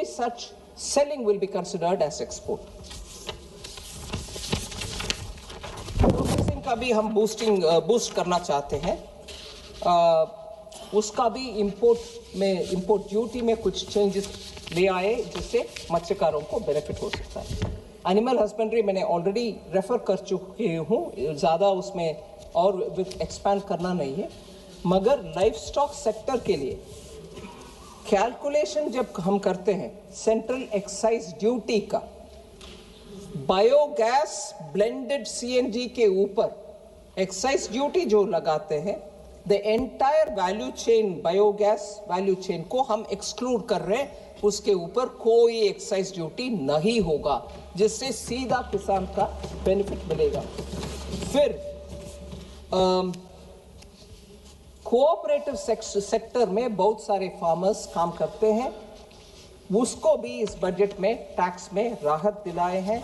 such selling will be considered as export. Processing का भी हम boost करना चाहते हैं, उसका भी import duty में कुछ चेंजेस ले आए जिससे मत्स्यकारों को बेनिफिट हो सकता है। एनिमल हस्बेंड्री मैंने ऑलरेडी रेफर कर चुकी हूँ, ज़्यादा उसमें और एक्सपैंड करना नहीं है, मगर लाइफ स्टॉक सेक्टर के लिए कैलकुलेशन जब हम करते हैं सेंट्रल एक्साइज ड्यूटी का, बायोगैस ब्लेंडेड CNG के ऊपर एक्साइज ड्यूटी जो लगाते हैं, the entire value chain, biogas value chain को हम एक्सक्लूड कर रहे हैं, उसके ऊपर कोई एक्साइज ड्यूटी नहीं होगा, जिससे सीधा किसान का बेनिफिट मिलेगा। फिर कोऑपरेटिव सेक्टर में बहुत सारे फार्मर्स काम करते हैं, उसको भी इस बजट में टैक्स में राहत दिलाए हैं,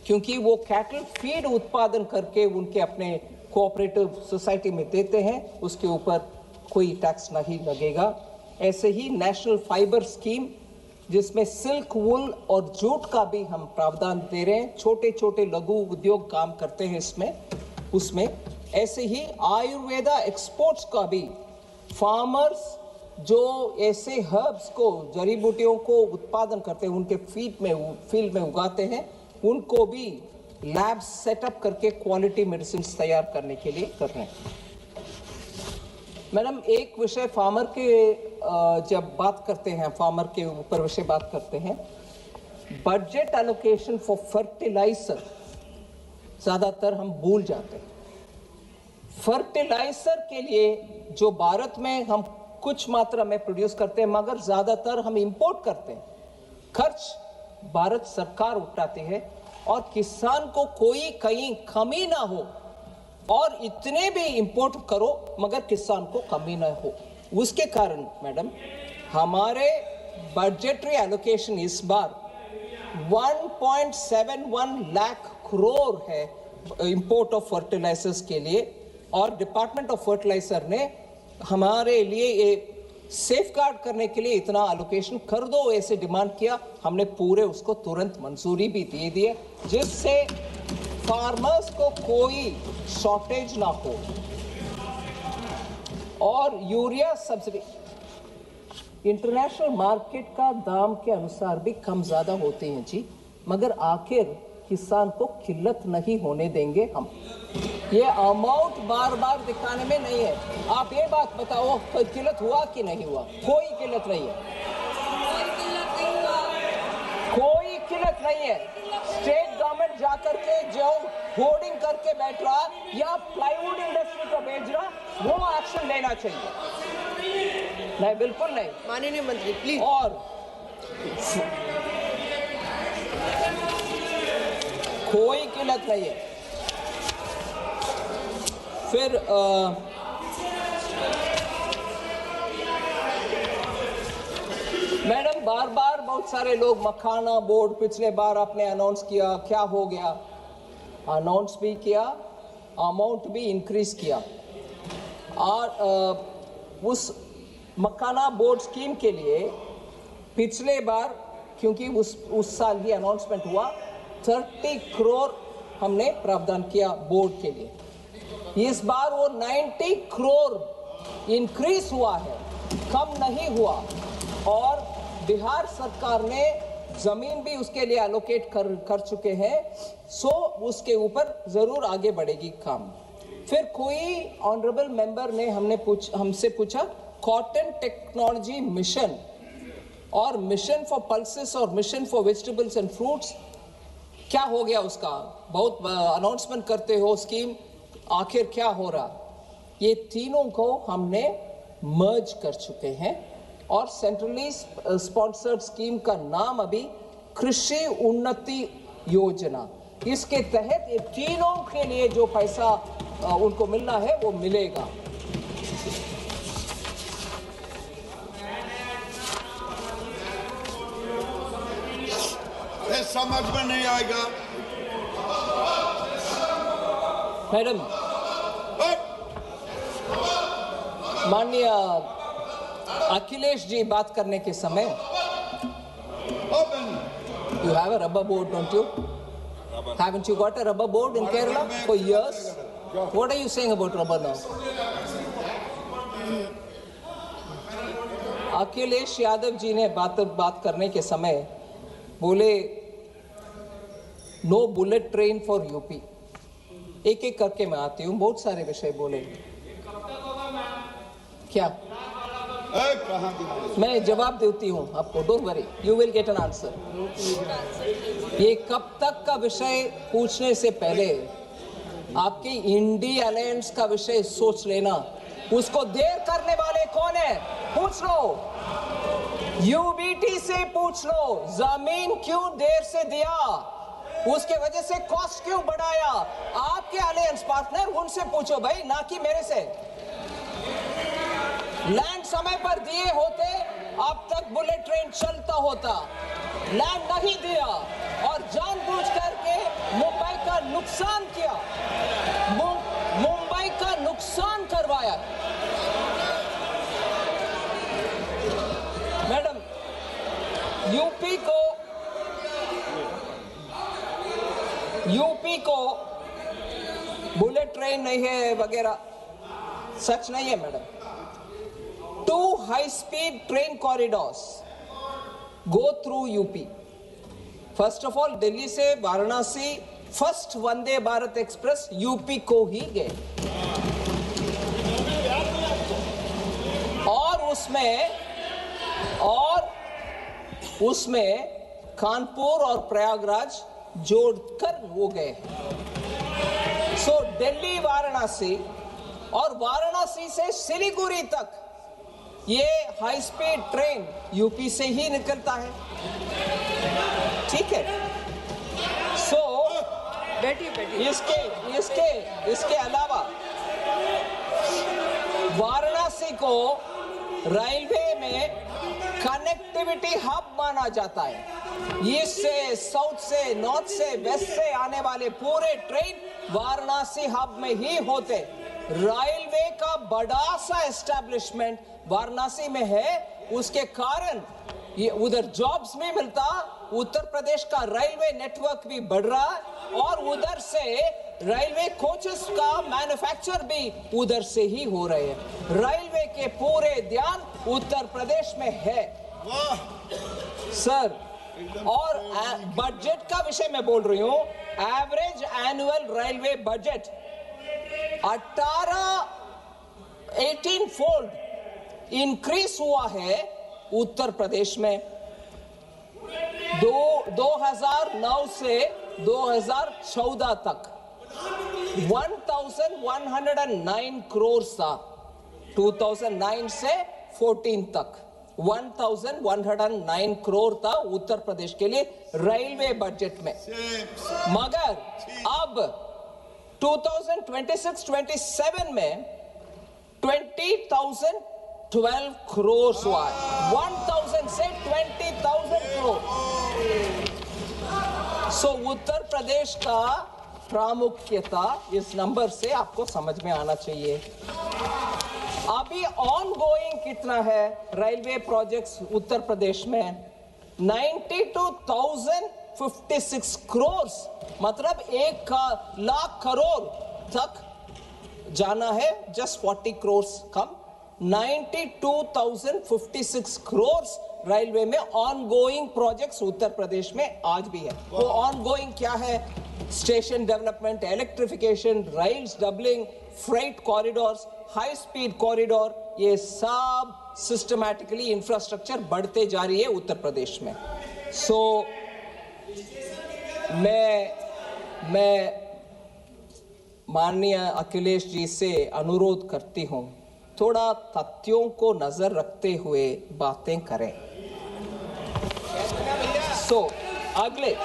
क्योंकि वो कैटल फीड उत्पादन करके उनके अपने कोऑपरेटिव सोसाइटी में देते हैं, उसके ऊपर कोई टैक्स नहीं लगेगा। ऐसे ही नेशनल फाइबर स्कीम जिसमें सिल्क, वूल और जूट का भी हम प्रावधान दे रहे हैं, छोटे छोटे लघु उद्योग काम करते हैं उसमें। ऐसे ही आयुर्वेदा एक्सपोर्ट्स का भी फार्मर्स जो ऐसे हर्ब्स को, जड़ी बूटियों को उत्पादन करते हैं, उनके फील्ड में उगाते हैं, उनको भी लैब सेटअप करके क्वालिटी मेडिसिन तैयार करने के लिए कर रहे हैं। मैडम एक विषय फार्मर के जब बात करते हैं, फार्मर के ऊपर विषय बात करते हैं, बजट एलोकेशन फॉर फर्टिलाइजर ज़्यादातर हम भूल जाते हैं। फर्टिलाइजर के लिए जो भारत में हम कुछ मात्रा में प्रोड्यूस करते हैं, मगर ज़्यादातर हम इंपोर्ट करते हैं, खर्च भारत सरकार उठाती है और किसान को कोई कहीं कमी ना हो, और इतने भी इंपोर्ट करो मगर किसान को कमी ना हो। उसके कारण मैडम हमारे बजटरी एलोकेशन इस बार 1.71 लाख करोड़ है इंपोर्ट ऑफ फर्टिलाइजर्स के लिए, और डिपार्टमेंट ऑफ फर्टिलाइजर ने हमारे लिए ये सेफगार्ड करने के लिए इतना एलोकेशन कर दो ऐसे डिमांड किया, हमने पूरे उसको तुरंत मंजूरी भी दे दी है, जिससे फार्मर्स को कोई शॉर्टेज ना हो। और यूरिया सब्सिडी इंटरनेशनल मार्केट का दाम के अनुसार भी कम ज़्यादा होते हैं जी, मगर आखिर किसान को किल्लत नहीं होने देंगे हम। ये अमाउंट बार बार दिखाने में नहीं है, आप ये बात बताओ किल्लत हुआ कि नहीं हुआ? कोई किल्लत नहीं है, कोई किल्लत नहीं है। स्टेट गवर्नमेंट जाकर के जो होर्डिंग करके बैठ रहा या प्लाईवुड इंडस्ट्री को भेज रहा, वो एक्शन लेना चाहिए। नहीं, बिल्कुल नहीं। माननीय मंत्री प्लीज। और कोई किल्लत नहीं है। फिर मैडम, बार बार बहुत सारे लोग मखाना बोर्ड पिछले बार आपने अनाउंस किया, क्या हो गया? अनाउंस भी किया, अमाउंट भी इंक्रीज किया, और उस मखाना बोर्ड स्कीम के लिए पिछले बार, क्योंकि उस साल ही अनाउंसमेंट हुआ, 30 करोड़ हमने प्रावधान किया बोर्ड के लिए। इस बार वो 90 करोड़ इंक्रीज हुआ है, कम नहीं हुआ। और बिहार सरकार ने जमीन भी उसके लिए एलोकेट कर चुके हैं, सो उसके ऊपर जरूर आगे बढ़ेगी काम। फिर कोई ऑनरेबल मेंबर ने हमसे पूछा कॉटन टेक्नोलॉजी मिशन और मिशन फॉर पल्सेस और mission for vegetables and fruits, क्या हो गया उसका? बहुत अनाउंसमेंट करते हो स्कीम, आखिर क्या हो रहा? ये तीनों को हमने मर्ज कर चुके हैं और सेंट्रली स्पॉन्सर्ड स्कीम का नाम अभी कृषि उन्नति योजना। इसके तहत ये तीनों के लिए जो पैसा उनको मिलना है वो मिलेगा। ये समझ में नहीं आएगा मैडम। माननीय अखिलेश जी बात करने के समय, you have a rubber board, don't you? Haven't you got a rubber board in Kerala for years? What are you saying about rubber now? Akhilesh Yadav ji ने बात करने के समय बोले no bullet train for UP. एक एक करके मैं आती हूँ, बहुत सारे विषय बोले। क्या मैं जवाब देती हूँ आपको, don't worry, you will get an answer. ये कब तक का विषय पूछने से पहले आपकी इंडी अलायंस का विषय सोच लेना। उसको देर करने वाले कौन है? पूछ लो, यूबीटी से पूछ लो, जमीन क्यों देर से दिया, उसके वजह से कॉस्ट क्यों बढ़ाया? आपके अलायंस पार्टनर, उनसे पूछो भाई, ना कि मेरे से। लैंड समय पर दिए होते अब तक बुलेट ट्रेन चलता होता, लैंड नहीं दिया और जानबूझ करके मुंबई का नुकसान किया, मुंबई का नुकसान करवाया। मैडम, यूपी को बुलेट ट्रेन नहीं है वगैरह, सच नहीं है madam. 2 high-speed train corridors go through UP. First of all, Delhi से Varanasi first Vande Bharat express UP को ही गए, और उसमें कानपुर और प्रयागराज जोड़कर वो गए। सो दिल्ली वाराणसी और वाराणसी से सिलीगुड़ी तक ये हाई स्पीड ट्रेन यूपी से ही निकलता है, ठीक है। सो इसके अलावा वाराणसी को रेलवे में कनेक्टिविटी हब माना जाता है। ईस्ट से, साउथ से, नॉर्थ से, वेस्ट से आने वाले पूरे ट्रेन वाराणसी हब में ही होते। रेलवे का बड़ा सा एस्टेब्लिशमेंट वाराणसी में है, उसके कारण ये उधर जॉब्स भी मिलता, उत्तर प्रदेश का रेलवे नेटवर्क भी बढ़ रहा है, और उधर से रेलवे कोचेस का मैन्युफैक्चर भी उधर से ही हो रहे हैं। रेलवे के पूरे ध्यान उत्तर प्रदेश में है सर। और बजट का विषय में बोल रही हूं, average annual railway budget 18 fold increase हुआ है उत्तर प्रदेश में। 2009 से 2014 तक 1109 करोड़ था। 2009 से 14 तक 1109 करोड़ था उत्तर प्रदेश के लिए रेलवे बजट में, मगर अब 2026-27 में 20,012 करोड़ हुआ है। 1,000 से 20,000 करोड़। सो उत्तर प्रदेश का प्रामुख्यता इस नंबर से आपको समझ में आना चाहिए। अभी ऑन गोइंग कितना है रेलवे प्रोजेक्ट्स उत्तर प्रदेश में? 92,056 करोड़, मतलब 1,00,000 करोड़ तक जाना है, जस्ट 40 करोड़ कम। 92,056 करोड़ रेलवे में on going projects Uttar Pradesh में आज भी है। वो ऑन गोइंग क्या है? Station development, electrification, rails doubling, freight corridors, high speed corridor, ये सब सिस्टमैटिकली इंफ्रास्ट्रक्चर बढ़ते जा रही है उत्तर प्रदेश में। सो मैं माननीय अखिलेश जी से अनुरोध करती हूं, थोड़ा तथ्यों को नजर रखते हुए बातें करें। सो अगले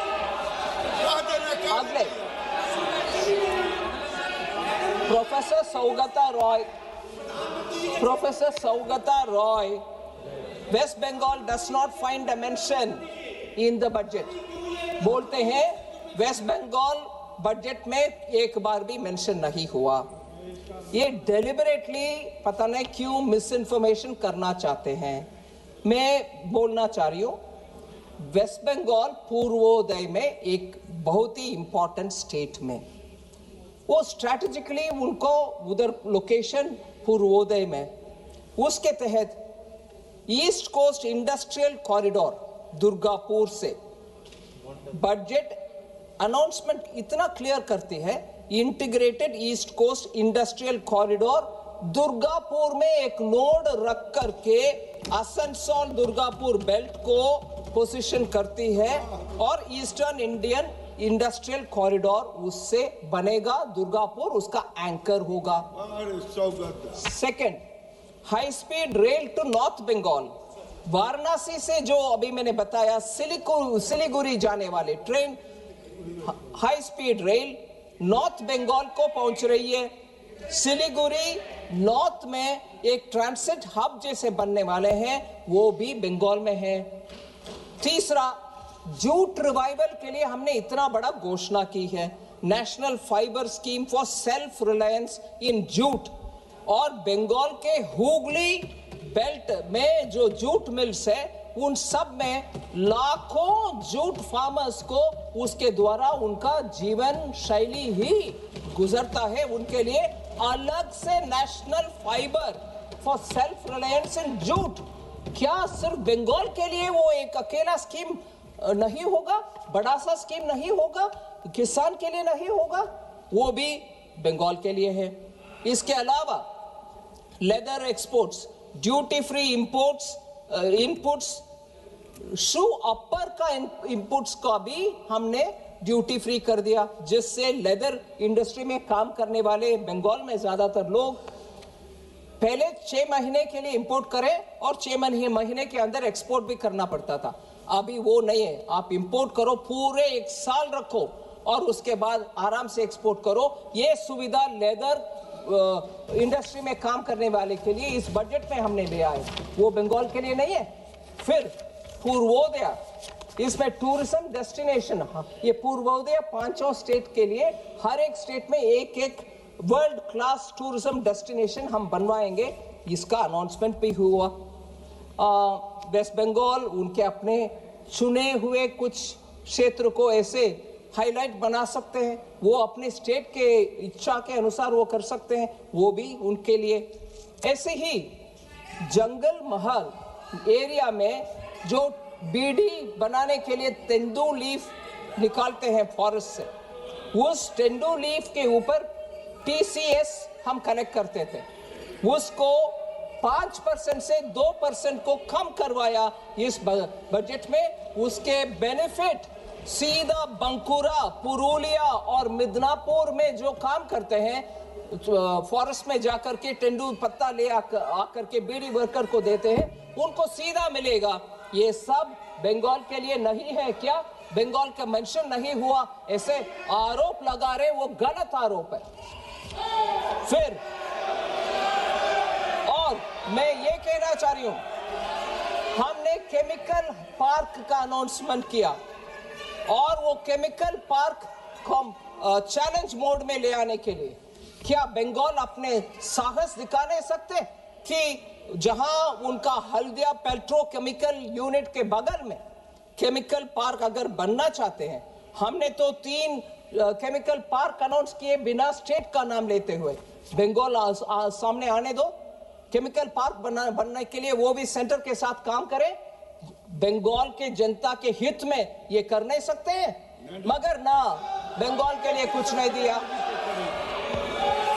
professor Saugata Roy, west Bengal does not find a mention in the budget. बोलते हैं वेस्ट बंगाल बजट में एक बार भी मेंशन नहीं हुआ। ये डेलिबरेटली पता नहीं क्यों मिस इन्फॉर्मेशन करना चाहते हैं। मैं बोलना चाह रही हूं, वेस्ट बंगाल पूर्वोदय में एक बहुत ही इंपॉर्टेंट स्टेट में, वो स्ट्रैटेजिकली उनको उधर लोकेशन पूर्वोदय में, उसके तहत east coast industrial corridor Durgapur से बजट अनाउंसमेंट इतना क्लियर करती है, integrated east coast industrial corridor Durgapur में एक नोड रख करके आसनसोल दुर्गापुर बेल्ट को पोजीशन करती है और ईस्टर्न इंडियन इंडस्ट्रियल कॉरिडोर उससे बनेगा, दुर्गापुर उसका एंकर होगा। Second, high speed rail to north Bengal, Varanasi से जो अभी मैंने बताया सिलीगुड़ी जाने वाले train, high speed rail north Bengal को पहुंच रही है। सिलीगुड़ी नॉर्थ में एक ट्रांसिट हब जैसे बनने वाले हैं, वो भी बंगाल में है। तीसरा, जूट रिवाइवल के लिए हमने इतना बड़ा घोषणा की है, national fibre scheme for self reliance in jute, और बंगाल के हुगली बेल्ट में जो जूट मिल्स है उन सब में लाखों जूट फार्मर्स को उसके द्वारा उनका जीवन शैली ही गुजरता है, उनके लिए अलग से national fibre for self reliance in jute. क्या सिर्फ बंगाल के लिए वो एक अकेला स्कीम नहीं होगा, बड़ा सा स्कीम नहीं होगा, किसान के लिए नहीं होगा, वो भी बंगाल के लिए है। इसके अलावा leather exports, duty free imports, inputs, shoe upper का इनपुट्स का भी हमने ड्यूटी फ्री कर दिया, जिससे लेदर इंडस्ट्री में काम करने वाले बंगाल में ज्यादातर लोग पहले 6 महीने के लिए इंपोर्ट करें और 6 महीने के अंदर एक्सपोर्ट भी करना पड़ता था। अभी वो नहीं है, आप इंपोर्ट करो, पूरे 1 साल रखो और उसके बाद आराम से एक्सपोर्ट करो। ये सुविधा लेदर इंडस्ट्री में काम करने वाले के लिए इस बजट में हमने लिया है, वो बंगाल के लिए नहीं है। फिर पूर्वोदय, इसमें टूरिज्म डेस्टिनेशन, ये पूर्वोदय 5 स्टेट के लिए, हर एक स्टेट में एक वर्ल्ड क्लास टूरिज्म डेस्टिनेशन हम बनवाएंगे, इसका अनाउंसमेंट भी हुआ। वेस्ट बंगाल उनके अपने चुने हुए कुछ क्षेत्र को ऐसे हाईलाइट बना सकते हैं, वो अपने स्टेट के इच्छा के अनुसार वो कर सकते हैं, वो भी उनके लिए। ऐसे ही जंगल महल एरिया में जो बीड़ी बनाने के लिए तेंदू लीफ निकालते हैं फॉरेस्ट से, उस तेंदू लीफ के ऊपर TCS हम कलेक्ट करते थे, उसको 5% से 2% को कम करवाया इस बजट में। उसके बेनिफिट सीधा बंकुरा, पुरुलिया और मिदनापुर में जो काम करते हैं फॉरेस्ट में जाकर के तेंदू पत्ता ले आकर के बीड़ी वर्कर को देते हैं, उनको सीधा मिलेगा। ये सब बंगाल के लिए नहीं है क्या? बंगाल का मेंशन नहीं हुआ, ऐसे आरोप लगा रहे, वो गलत आरोप है। फिर और मैं ये कहना चाह रही हूं, हमने केमिकल पार्क का अनाउंसमेंट किया और वो केमिकल पार्क को चैलेंज मोड में ले आने के लिए क्या बंगाल अपने साहस दिखा नहीं सकते कि जहां उनका हल्दिया पेट्रोकेमिकल यूनिट के बगल में केमिकल पार्क अगर बनना चाहते हैं, हमने तो 3 केमिकल पार्क अनाउंस किए बिना स्टेट का नाम लेते हुए। बंगाल सामने आने दो, केमिकल पार्क बनने के लिए वो भी सेंटर के साथ काम करें। बंगाल के जनता के हित में ये कर नहीं सकते हैं, मगर ना बंगाल के लिए कुछ नहीं दिया।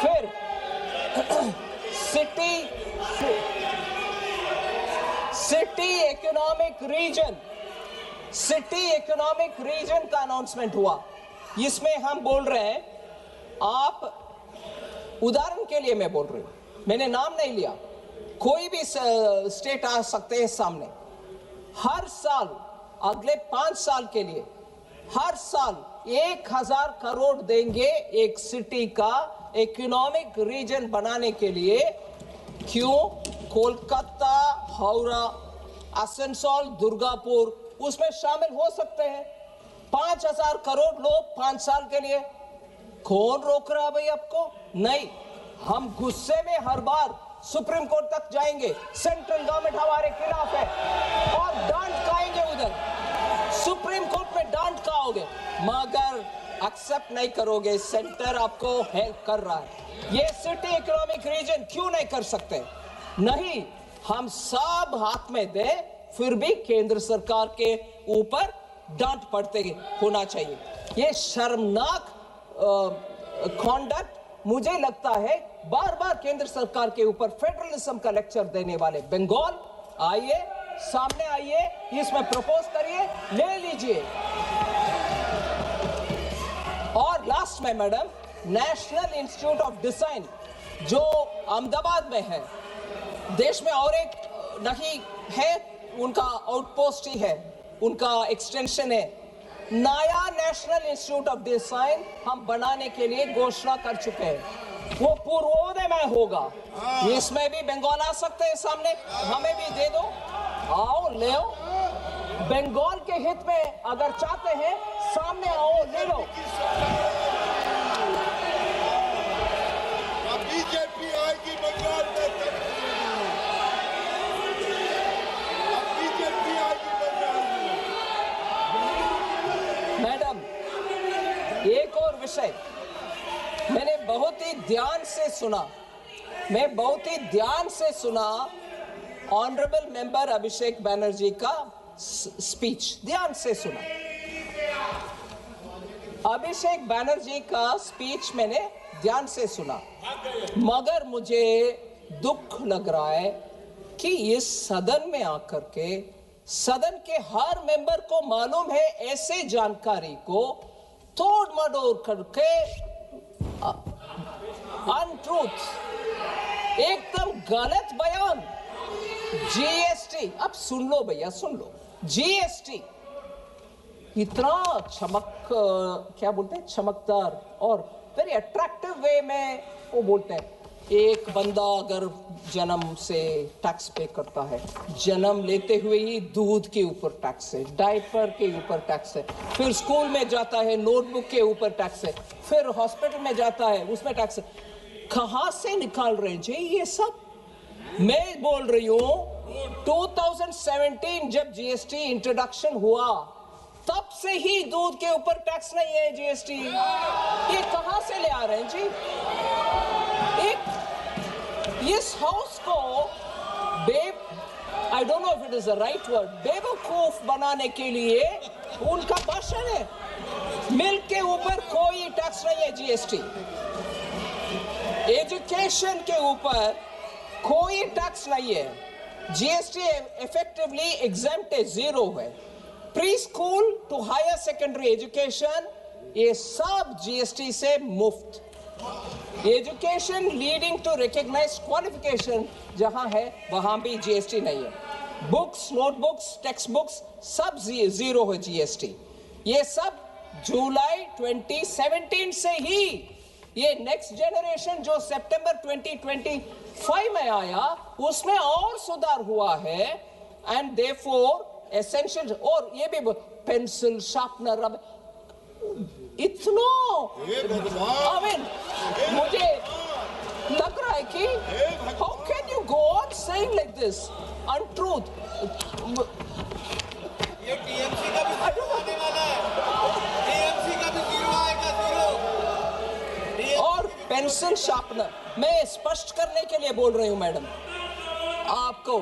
फिर सिटी इकोनॉमिक रीजन का अनाउंसमेंट हुआ। इसमें हम बोल रहे हैं, आप उदाहरण के लिए मैं बोल रही हूं, मैंने नाम नहीं लिया, कोई भी स्टेट आ सकते हैं सामने। हर साल अगले 5 साल के लिए हर साल 1000 करोड़ देंगे एक सिटी का इकोनॉमिक रीजन बनाने के लिए। क्यों? कोलकाता, हावड़ा, आसनसोल, दुर्गापुर उसमें शामिल हो सकते हैं। 5000 करोड़ लोग 5 साल के लिए। कौन रोक रहा भाई आपको? नहीं, हम गुस्से में हर बार सुप्रीम कोर्ट तक जाएंगे, सेंट्रल गवर्नमेंट हमारे खिलाफ है और डांट खाएंगे उधर, सुप्रीम कोर्ट में डांट खाओगे, मगर एक्सेप्ट नहीं करोगे। सेंटर आपको हेल्प कर रहा है। ये सिटी इकोनॉमिक रीजन क्यों नहीं कर सकते? नहीं, हम सब हाथ में दे, फिर भी केंद्र सरकार के ऊपर डांट पड़ते होना चाहिए। ये शर्मनाक कॉन्डक्ट मुझे लगता है। बार बार केंद्र सरकार के ऊपर फेडरलिज्म का लेक्चर देने वाले बंगाल, आइए सामने आइए, इसमें प्रपोज करिए, ले लीजिए। और लास्ट में madam, national institute of design जो अहमदाबाद में है, देश में और एक नहीं है, उनका आउटपोस्ट ही है, उनका एक्सटेंशन है। नया नेशनल इंस्टीट्यूट ऑफ डिजाइन हम बनाने के लिए घोषणा कर चुके हैं। वो पूर्वोदय में होगा। इसमें भी बंगाल आ सकते हैं सामने, हमें भी दे दो, आओ ले आओ। बंगाल के हित में अगर चाहते हैं, सामने आओ, ले लो। बीजेपी आएगी बंगाल में, बीजेपी आएगी बंगाल में। मैडम, एक और विषय मैंने बहुत ही ध्यान से सुना, ऑनरेबल मेंबर अभिषेक बैनर्जी का स्पीच ध्यान से सुना। अभिषेक बैनर्जी का स्पीच मैंने ध्यान से सुना, मगर मुझे दुख लग रहा है कि इस सदन में आकर के सदन के हर मेंबर को मालूम है ऐसे जानकारी को तोड़ मरोड़ करके अनट्रूथ, एकदम गलत बयान। जीएसटी, अब सुन लो भैया, सुन लो। जीएसटी इतना क्या बोलते हैं, चमकदार और वेरी अट्रैक्टिव वे में वो बोलते हैं। एक बंदा अगर जन्म से टैक्स पे करता है, जन्म लेते हुए ही दूध के ऊपर टैक्स है, डायपर के ऊपर टैक्स है, फिर स्कूल में जाता है नोटबुक के ऊपर टैक्स है, फिर हॉस्पिटल में जाता है उसमें टैक्स है। कहां से निकाल रहे हैं जी ये सब? मैं बोल रही हूं 2017 जब जीएसटी इंट्रोडक्शन हुआ, तब से ही दूध के ऊपर टैक्स नहीं है जीएसटी। ये कहां से ले आ रहे हैं जी? इस हाउस को I don't know if it is the right word, बेवकूफ बनाने के लिए उनका भाषण है। मिल्क के ऊपर कोई टैक्स नहीं है जीएसटी, एजुकेशन के ऊपर कोई टैक्स नहीं है, जीएसटी इफेक्टिवली एग्जेम्प्ट है, 0 है। Pre school to higher secondary education ये सब जीएसटी से मुफ्त। Education leading to recognised qualification जहां है वहां भी जीएसटी नहीं है। बुक्स, नोटबुक्स, टेक्स्ट बुक्स सब जीरो है जीएसटी। ये सब जुलाई 2017 से ही, ये नेक्स्ट जनरेशन जो सितंबर 2025 में आया उसमें और सुधार हुआ है। एंड देयरफॉर एसेंशियल, और ये भी पेंसिल, शार्पनर, अब इतना आई मीन मुझे लग रहा है कि how can you go on saying like this untruth. ये टीएमसी का भी जीरो आने वाला है, टीएमसी का भी जीरो आएगा, जीरो। और पेंसिल शार्पनर मैं स्पष्ट करने के लिए बोल रही हूं मैडम आपको,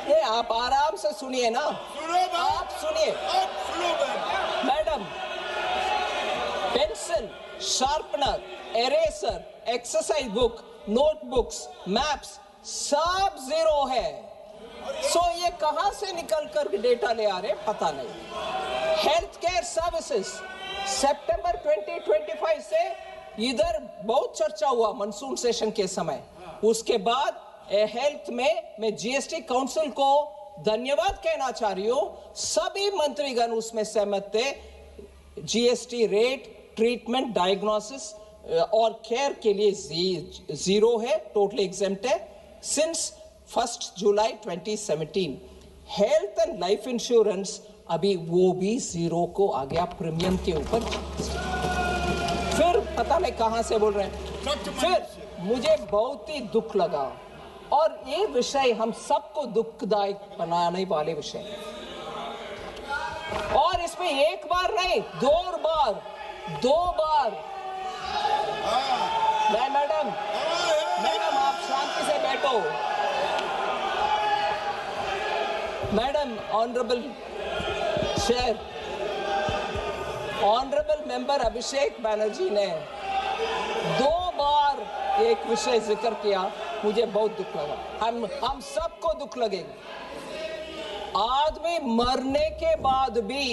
ये आप आराम से सुनिए ना, सुनो मैम, आप सुनिए अब सुनो ma'am. Madam. Pencil, sharpener, eraser, exercise book, notebooks, maps सब जीरो है। सो ये कहां से निकल कर डेटा ले आ रहे पता नहीं। हेल्थ केयर सर्विसेज सितंबर 2025 से इधर बहुत चर्चा हुआ मानसून सेशन के समय। उसके बाद हेल्थ में मैं जीएसटी काउंसिल को धन्यवाद कहना चाह रही हूं, सभी मंत्रीगण उसमें सहमत थे। जीएसटी रेट ट्रीटमेंट, डायग्नोसिस और केयर के लिए जीरो है, टोटली एग्जेम्प्ट है since 1 July 2017। Health and life insurance अभी वो भी जीरो को आ गया प्रीमियम के ऊपर। फिर पता नहीं कहां से बोल रहे हैं। फिर मुझे बहुत ही दुख लगा, और ये विषय हम सबको दुखदायक बनाने वाले विषय, और इसमें एक बार नहीं दो बार। नहीं मैडम, मैडम आप शांति से बैठो। Madam, honourable chair, honourable member Abhishek Banerjee ने 2 बार एक विषय जिक्र किया, मुझे बहुत दुख लगा। हम सबको दुख लगेगा। आदमी मरने के बाद भी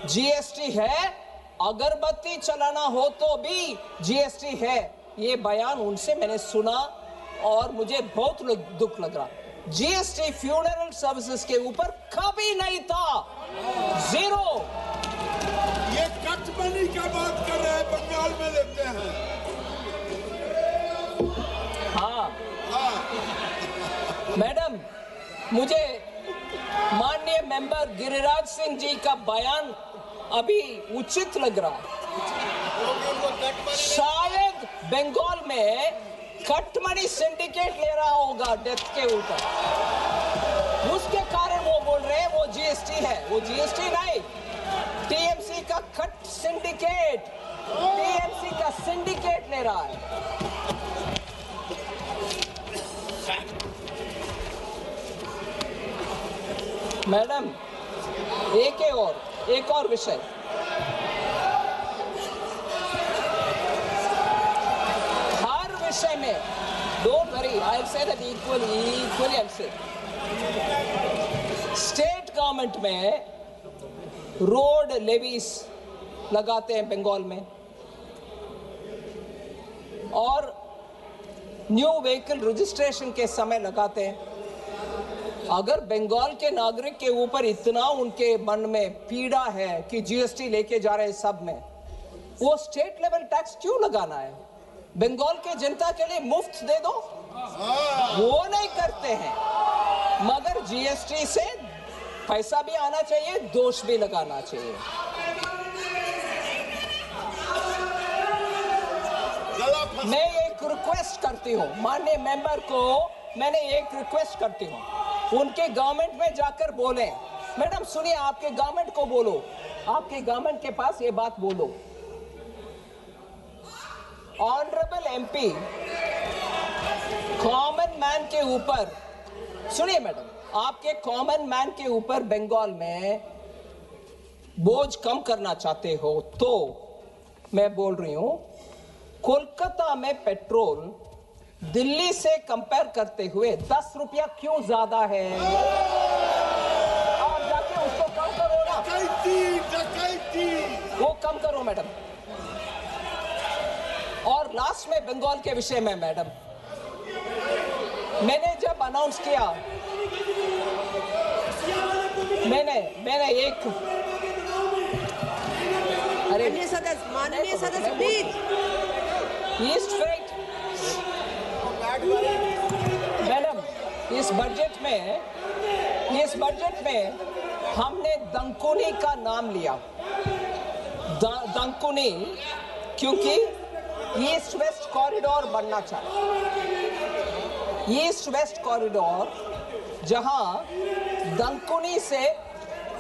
जीएसटी है, अगरबत्ती चलाना हो तो भी जीएसटी है। ये बयान उनसे मैंने सुना और मुझे बहुत दुख लग रहा। जीएसटी फ्यूनरल सर्विसेज के ऊपर कभी नहीं था, जीरो। ये कट मनी का बात कर रहे हैं, बंगाल में लेते हैं। हाँ मैडम, मुझे माननीय मेंबर गिरिराज सिंह जी का बयान अभी उचित लग रहा। शायद बंगाल में कट मनी सिंडिकेट ले रहा होगा डेथ के ऊपर, उसके कारण वो बोल रहे हैं वो जीएसटी है। वो जीएसटी नहीं, टीएमसी का कट सिंडिकेट, टीएमसी का सिंडिकेट ले रहा है। मैडम, एक और विषय, हर विषय में, don't worry, I say that equally आई से, स्टेट गवर्नमेंट में रोड लेवीज लगाते हैं बंगाल में, और न्यू व्हीकल रजिस्ट्रेशन के समय लगाते हैं। अगर बंगाल के नागरिक के ऊपर इतना उनके मन में पीड़ा है कि जीएसटी लेके जा रहे हैं सब में, वो स्टेट लेवल टैक्स क्यों लगाना है? बंगाल के जनता के लिए मुफ्त दे दो, वो नहीं करते हैं। मगर जीएसटी से पैसा भी आना चाहिए, दोष भी लगाना चाहिए। मैं एक रिक्वेस्ट करती हूँ माननीय मेंबर को, मैंने एक रिक्वेस्ट करती हूँ, उनके गवर्नमेंट में जाकर बोले, मैडम सुनिए, आपके गवर्नमेंट को बोलो, आपके गवर्नमेंट के पास ये बात बोलो, ऑनरेबल एमपी कॉमन मैन के ऊपर, सुनिए मैडम, आपके कॉमन मैन के ऊपर बंगाल में बोझ कम करना चाहते हो तो मैं बोल रही हूं, कोलकाता में पेट्रोल दिल्ली से कंपेयर करते हुए 10 रुपया क्यों ज्यादा है? आप जाके उसको कम करो ना। डकैती, डकैती। वो कम करो मैडम। और लास्ट में बंगाल के विषय में मैडम, मैंने जब अनाउंस किया, मैंने एक माननीय सदस्य प्लीज। ईस्ट फ्रेट मैडम, इस बजट में हमने दंकुनी का नाम लिया। दंकुनी क्योंकि ईस्ट वेस्ट कॉरिडोर बनना चाहिए। ईस्ट वेस्ट कॉरिडोर जहां दंकुनी से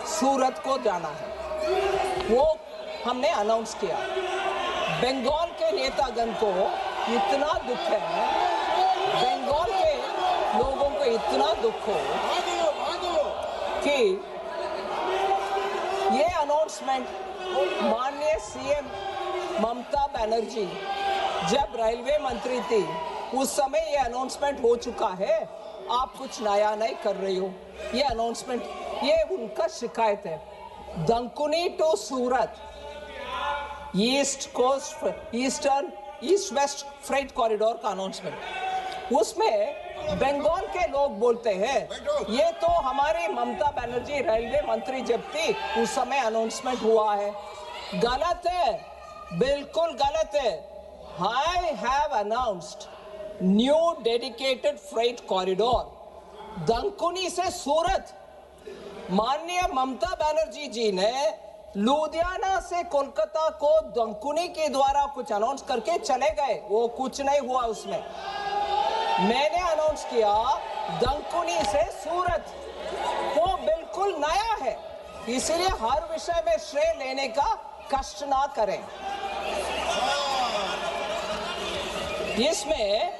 सूरत को जाना है, वो हमने अनाउंस किया। बंगाल के नेतागण को इतना दुख है, बंगाल के लोगों को इतना दुख हो कि ये अनाउंसमेंट माननीय सीएम ममता बनर्जी जब रेलवे मंत्री थी उस समय ये अनाउंसमेंट हो चुका है। आप कुछ नया नहीं कर रही हो। ये अनाउंसमेंट, ये उनका शिकायत है। Dankuni to Surat east west freight corridor का अनाउंसमेंट, उसमें बंगाल के लोग बोलते हैं ये तो हमारी ममता बनर्जी रेलवे मंत्री जब थी उस समय अनाउंसमेंट हुआ है। गलत है, बिल्कुल गलत है। I have announced new dedicated freight corridor दंकुनी से सूरत। माननीय ममता बनर्जी जी ने लुधियाना से कोलकाता को दंकुनी के द्वारा कुछ अनाउंस करके चले गए, वो कुछ नहीं हुआ उसमें। मैंने अनाउंस किया दंकुनी से सूरत, वो बिल्कुल नया है। इसलिए हर विषय में श्रेय लेने का कष्ट ना करें। इसमें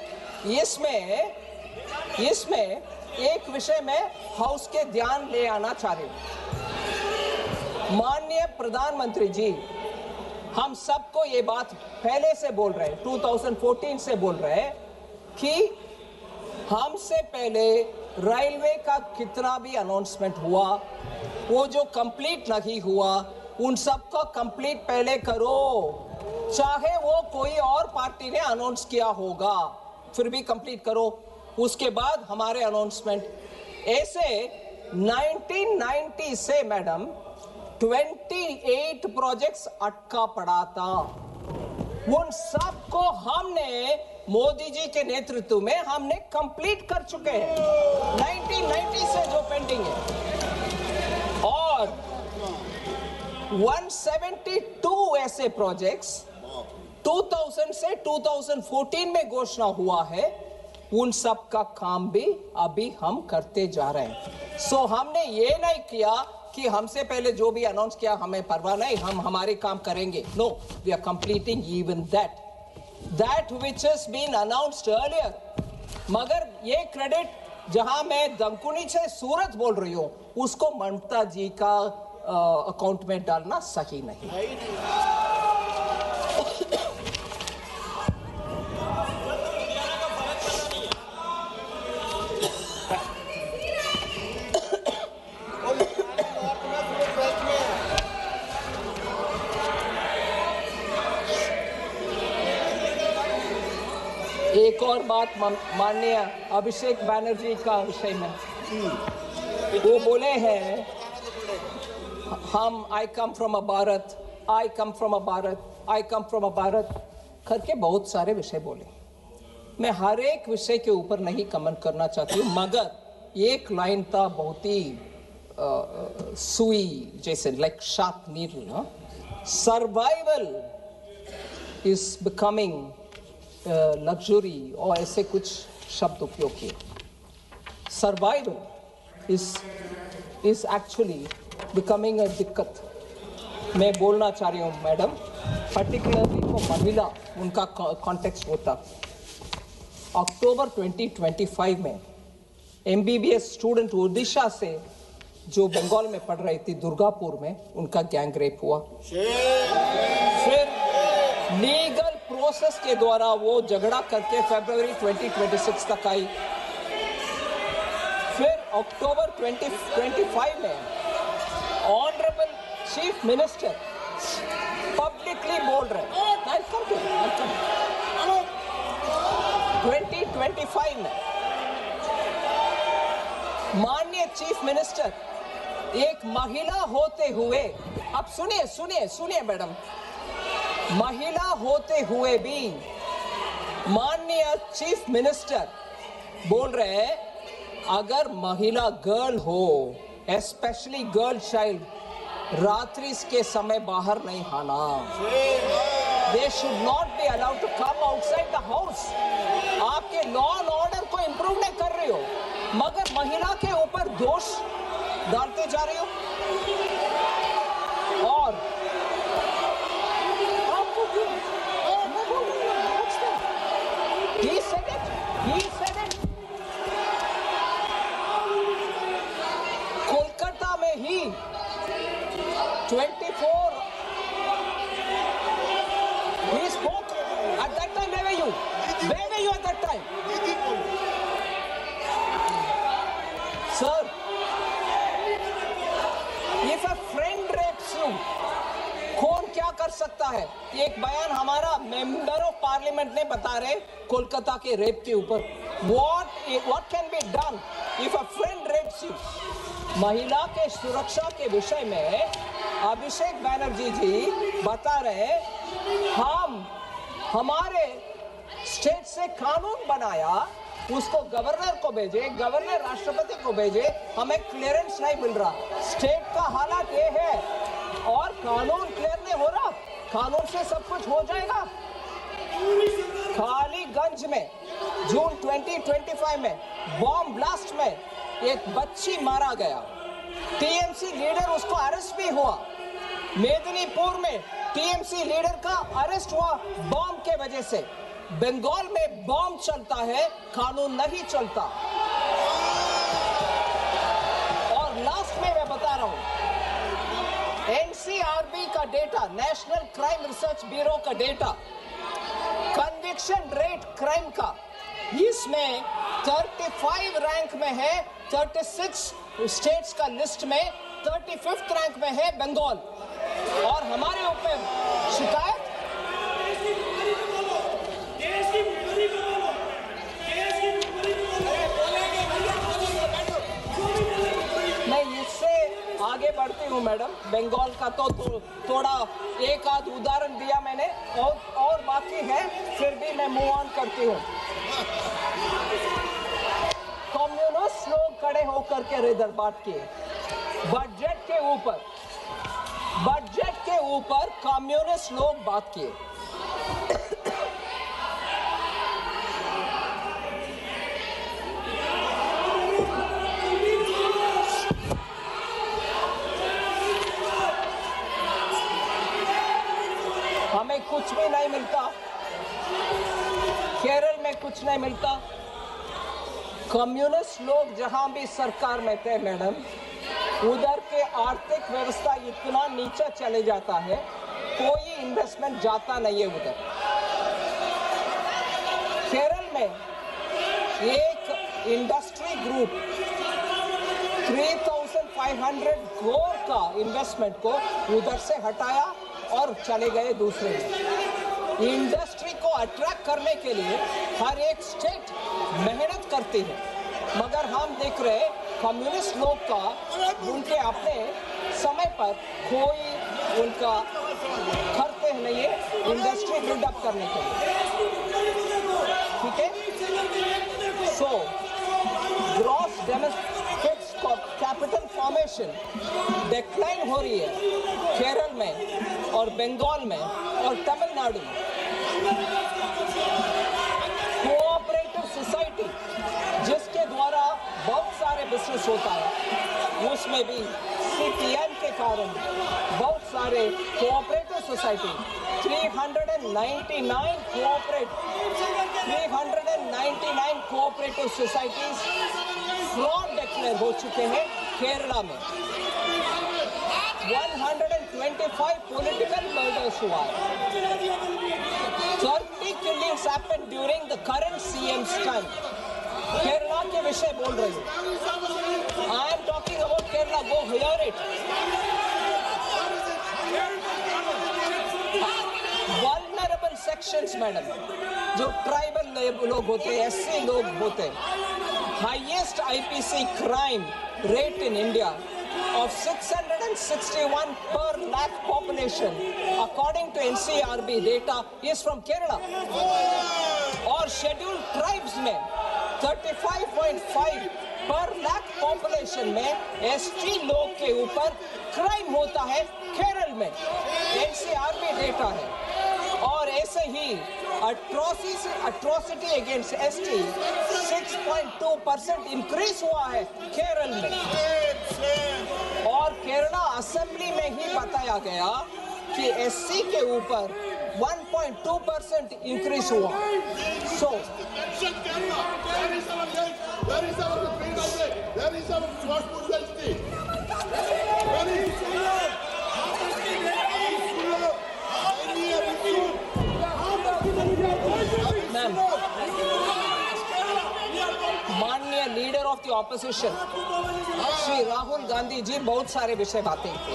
एक विषय में हाउस के ध्यान ले आना चाह रही हूं। माननीय प्रधानमंत्री जी, हम सबको ये बात पहले से बोल रहे हैं, 2014 से बोल रहे हैं कि हमसे पहले रेलवे का कितना भी अनाउंसमेंट हुआ, वो जो कंप्लीट नहीं हुआ उन सबको कंप्लीट पहले करो। चाहे वो कोई और पार्टी ने अनाउंस किया होगा, फिर भी कंप्लीट करो, उसके बाद हमारे अनाउंसमेंट। ऐसे 1990 से मैडम 28 प्रोजेक्ट्स अटका पड़ा था। उन सब को हमने मोदी जी के नेतृत्व में हमने कंप्लीट कर चुके हैं, 1990 से जो पेंडिंग है। और 172 ऐसे प्रोजेक्ट्स 2000 से 2014 में घोषणा हुआ है, उन सब का काम भी अभी हम करते जा रहे हैं। सो हमने ये नहीं किया कि हमसे पहले जो भी अनाउंस किया हमें परवाह नहीं, हम हमारे काम करेंगे। No, we are completing even that which has been announced earlier. मगर ये क्रेडिट जहां मैं दंकुनी से सूरत बोल रही हूं, उसको ममता जी का अकाउंट में डालना सही नहीं। एक और बात माननीय अभिषेक बनर्जी का विषय में, वो बोले हैं हम आई कम फ्रॉम अ भारत करके बहुत सारे विषय बोले। मैं हर एक विषय के ऊपर नहीं कमेंट करना चाहती हूँ, मगर एक लाइन था बहुत ही सुई जैसे, like sharp needle, survival is becoming luxury, और ऐसे कुछ शब्द उपयोग किए। Survival is actually becoming a दिक्कत। मैं बोलना चाह रही हूँ मैडम, पर्टिकुलरली फॉर महिला, उनका कॉन्टेक्स्ट होता। अक्टूबर 2025 में MBBS स्टूडेंट ओडिशा से जो बंगाल में पढ़ रही थी, दुर्गापुर में, उनका गैंग रेप हुआ। फिर लीगल प्रोसेस के द्वारा वो झगड़ा करके फरवरी 2026 तक आई। फिर अक्टूबर 2025 में ऑनरेबल चीफ मिनिस्टर पब्लिकली बोल रहे हैं, 2025 में माननीय चीफ मिनिस्टर एक महिला होते हुए, अब सुनिए सुनिए सुनिए मैडम, महिला होते हुए भी माननीय चीफ मिनिस्टर बोल रहे हैं अगर महिला गर्ल हो, स्पेशली गर्ल चाइल्ड, रात्रि के समय बाहर नहीं आना। They should not be allowed to come outside the house. आपके लॉ एंड ऑर्डर को इंप्रूव नहीं कर रही हो, मगर महिला के ऊपर दोष डालते जा रही हो। और आपको he said it. कोलकाता में ही 24 he spoke at that time. Where were you? Where were you at that time? Sir, if a friend rapes you, कौन क्या कर सकता है? एक बयान हमारा मेंबर ऑफ पार्लियामेंट ने बता रहे कोलकाता के रेप के ऊपर। What can be done if a friend rapes you? महिला के सुरक्षा के विषय में अभिषेक बैनर्जी जी बता रहे हम हमारे स्टेट से कानून बनाया, उसको गवर्नर को भेजे, गवर्नर राष्ट्रपति को भेजे, हमें क्लियरेंस नहीं मिल रहा। स्टेट का हालात ये है और कानून क्लियर नहीं हो रहा। कानून से सब कुछ हो जाएगा। कालीगंज में जून 2025 में बॉम्ब ब्लास्ट में एक बच्ची मारा गया, टीएमसी लीडर उसको अरेस्ट भी हुआ। मेदिनीपुर में टीएमसी लीडर का अरेस्ट हुआ बॉम्ब के वजह से। बंगाल में बॉम्ब चलता है, कानून नहीं चलता। और लास्ट में मैं बता रहा हूं, एनसीआरबी का data, national crime research bureau का डेटा, कन्विक्शन रेट क्राइम का, इसमें 35 रैंक में है 36 स्टेट्स का लिस्ट में, 35th रैंक में है बंगाल। और हमारे ऊपर शिकायत मैं इससे आगे बढ़ती हूँ मैडम। बंगाल का तो थोड़ा एक आध उदाहरण दिया मैंने, और बाकी है, फिर भी मैं मूव ऑन करती हूँ। कम्युनिस्ट लोग खड़े होकर के रेदर बात किए बजट के ऊपर कम्युनिस्ट लोग बात किए। हमें कुछ भी नहीं मिलता, केरल में कुछ नहीं मिलता। कम्युनिस्ट लोग जहां भी सरकार में थे मैडम, उधर के आर्थिक व्यवस्था इतना नीचे चले जाता है, कोई इन्वेस्टमेंट जाता नहीं है उधर। केरल में एक इंडस्ट्री ग्रुप 3,500 करोड़ का इन्वेस्टमेंट को उधर से हटाया और चले गए दूसरे में। इंडस्ट्री को अट्रैक्ट करने के लिए हर एक स्टेट मेहनत करती है, मगर हम देख रहे कम्युनिस्ट लोग का उनके अपने समय पर कोई उनका करते नहीं है इंडस्ट्री बिल्डअप करने के लिए। ठीक है, so gross fixed capital formation decline हो रही है केरल में और बंगाल में और तमिलनाडु में। कोऑपरेटिव सोसाइटी जिसके द्वारा बहुत सारे बिजनेस होता है, उसमें भी सीपीएम के कारण बहुत सारे cooperative society 399 cooperative societies fraud declare हो चुके हैं केरला में। 125 पॉलिटिकल मर्डर्स हुआ है। 30 killings happened during the current CM's time. Kerala के विषय बोल रही हूँ। I am talking about Kerala. Go hear it. Vulnerable elections, madam, जो ट्राइबल लोग होते हैं, SC लोग होते हैं, highest IPC crime rate in India of 661 per lakh population, according to NCRB data, is from Kerala. और scheduled tribes में 35.5 पर लाख पॉपुलेशन में ST लोग के ऊपर क्राइम होता है केरल में, NCRB डेटा है। और ऐसे ही अट्रॉसिटी अगेंस्ट ST 6.2% इंक्रीज हुआ है केरल में। और केरला असेंबली में ही बताया गया कि SC के ऊपर 1.2% इंक्रीज हुआ। सो मैम, माननीय leader of the opposition Shri Rahul Gandhi ji बहुत सारे विषय बातें की,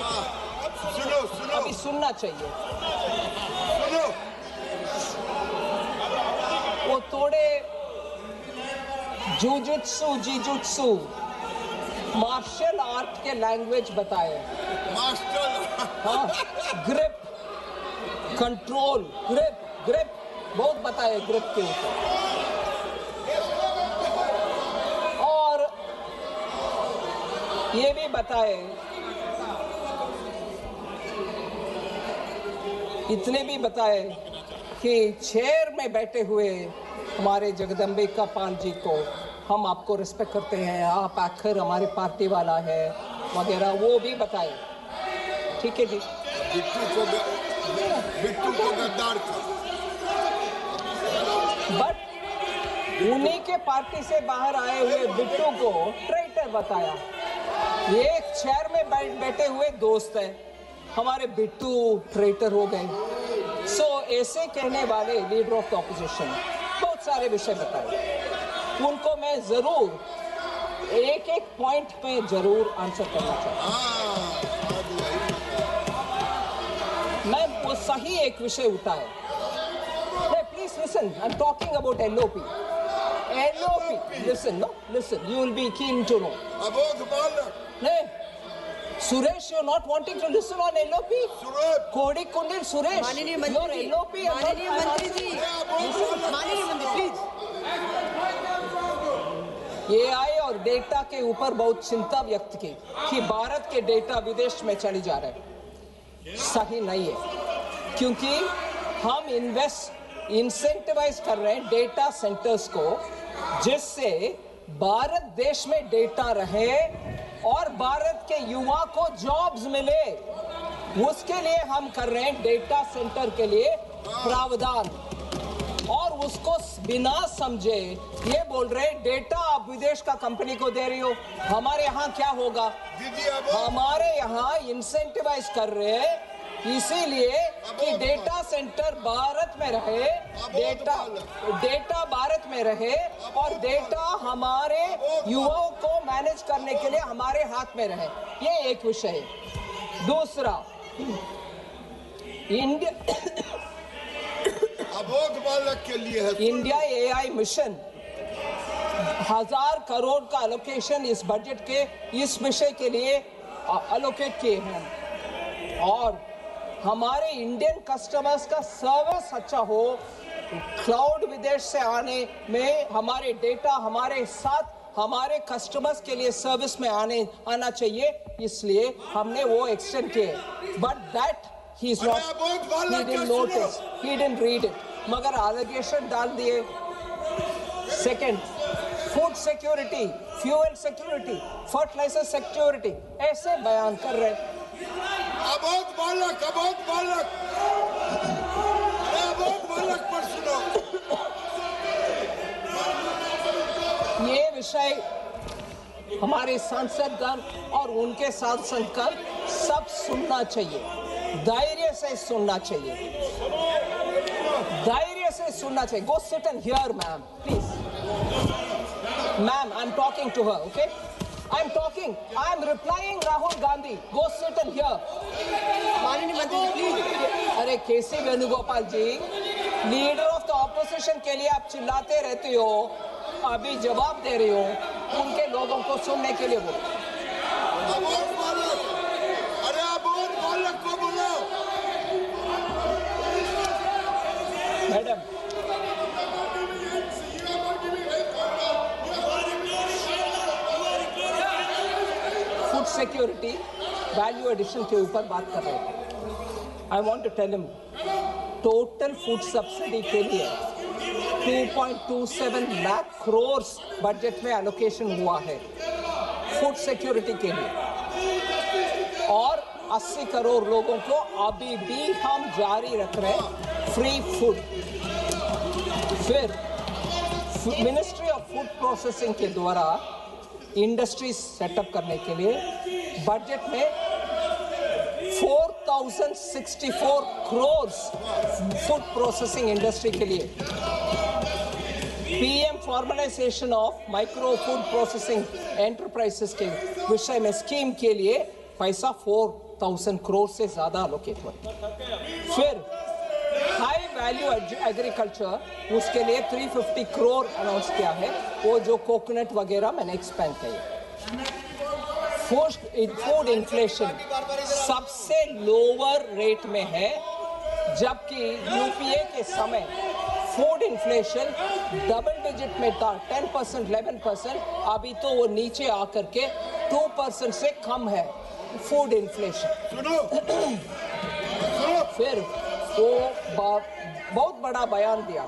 अभी सुनना चाहिए। वो थोड़े जुजुत्सु मार्शल आर्ट के लैंग्वेज बताए। हाँ, ग्रिप, कंट्रोल, ग्रिप बहुत बताए ग्रिप के ऊपर। और ये भी बताए, इतने भी बताए कि चेयर में बैठे हुए हमारे जगदम्बिका पाल जी को हम आपको रिस्पेक्ट करते हैं, आप आखिर हमारी पार्टी वाला है वगैरह, वो भी बताए। ठीक है जी। बिट्टू को गद्दार था। बट उन्हीं के पार्टी से बाहर आए हुए बिट्टू को ट्रेटर बताया। ये एक चेयर में बैठे हुए दोस्त हैं, हमारे बिट्टू ट्रेटर हो गए। सो ऐसे कहने वाले लीडर ऑफ द ऑपोजिशन बहुत सारे विषय बताए, उनको मैं जरूर एक एक पॉइंट पे जरूर आंसर करना चाहता हूं। मैं वो सही एक विषय उठाए। Please listen, I am talking about LOP. Listen, no, listen. You will be keen to know. नहीं, Suresh, you're not wanting to listen on LOP. Kodi Kundil Suresh. माननीय Your मंत्री LOP. माननीय मंत्री जी, माननीय मंत्री प्लीज। AI और data के ऊपर बहुत चिंता व्यक्त की कि भारत के डेटा विदेश में चली जा रहे हैं। सही नहीं है, क्योंकि हम इंसेंटिवाइज कर रहे हैं डेटा सेंटर्स को, जिससे भारत देश में डेटा रहे और भारत के युवा को जॉब्स मिले। उसके लिए हम कर रहे हैं डेटा सेंटर के लिए प्रावधान, और उसको बिना समझे ये बोल रहे डेटा आप विदेश का कंपनी को दे रही हो। हमारे यहाँ क्या होगा? हमारे यहाँ इंसेंटिवाइज कर रहे हैं इसीलिए कि डेटा सेंटर भारत में रहे, डेटा भारत में रहे और डेटा हमारे युवाओं को मैनेज करने के लिए हमारे हाथ में रहे। ये एक विषय है। दूसरा, अबोध बालक के लिए है इंडिया AI मिशन 1000 करोड़ का अलोकेशन इस बजट के इस विषय के लिए अलोकेट किए हैं, और हमारे इंडियन कस्टमर्स का सर्विस अच्छा हो, क्लाउड विदेश से आने में हमारे डेटा हमारे साथ हमारे कस्टमर्स के लिए सर्विस में आना चाहिए, इसलिए हमने वो एक्सटेंड किए। But that he didn't notice, he didn't read it, मगर allegation डाल दिए। Second, food security, fuel security, fertiliser security, ऐसे बयान कर रहे। अबोध बालक पर सुनो। ये विषय हमारे सांसदगण और उनके सांसदगण सब सुनना चाहिए, धैर्य से सुनना चाहिए, धैर्य से सुनना चाहिए। Go sit and hear, ma'am, please. Ma'am, I'm talking to her, okay? I'm replying Rahul Gandhi. Go sit and hear. माननीय मंत्री जी प्लीज। अरे KC Venugopal ji, leader of the opposition के लिए आप चिल्लाते रहते हो, अभी जवाब दे रही हो, उनके लोगों को सुनने के लिए बोलो। अबोध बालक, अरे अबोध बालक को बोलो। Madam, food security, value addition के ऊपर बात कर रहे हैं। I want to tell him, total food subsidy के लिए 2.27 लाख करोड़ बजट में एलोकेशन हुआ है फूड सिक्योरिटी के लिए, और 80 करोड़ लोगों को अभी भी हम जारी रख रहे हैं फ्री फूड। फिर मिनिस्ट्री ऑफ फूड प्रोसेसिंग के द्वारा इंडस्ट्रीज सेटअप करने के लिए बजट में 4064 करोड़ फूड प्रोसेसिंग इंडस्ट्री के लिए, PM formalisation of micro food processing enterprises के विषय में स्कीम के लिए पैसा 4000 करोड़ से ज्यादा अलोकेट हुआ। फिर हाई वैल्यू एग्रीकल्चर, उसके लिए 350 करोड़ अनाउंस किया है, वो जो कोकोनट वगैरह मैंने एक्सपेंड किया। फूड इन्फ्लेशन सबसे लोअर रेट में है, जबकि यूपीए के समय फूड इन्फ्लेशन डबल डिजिट में था, 10%, 11%, अभी तो वो नीचे आकर के 2% से कम है फूड इन्फ्लेशन। फिर वो बहुत बड़ा बयान दिया,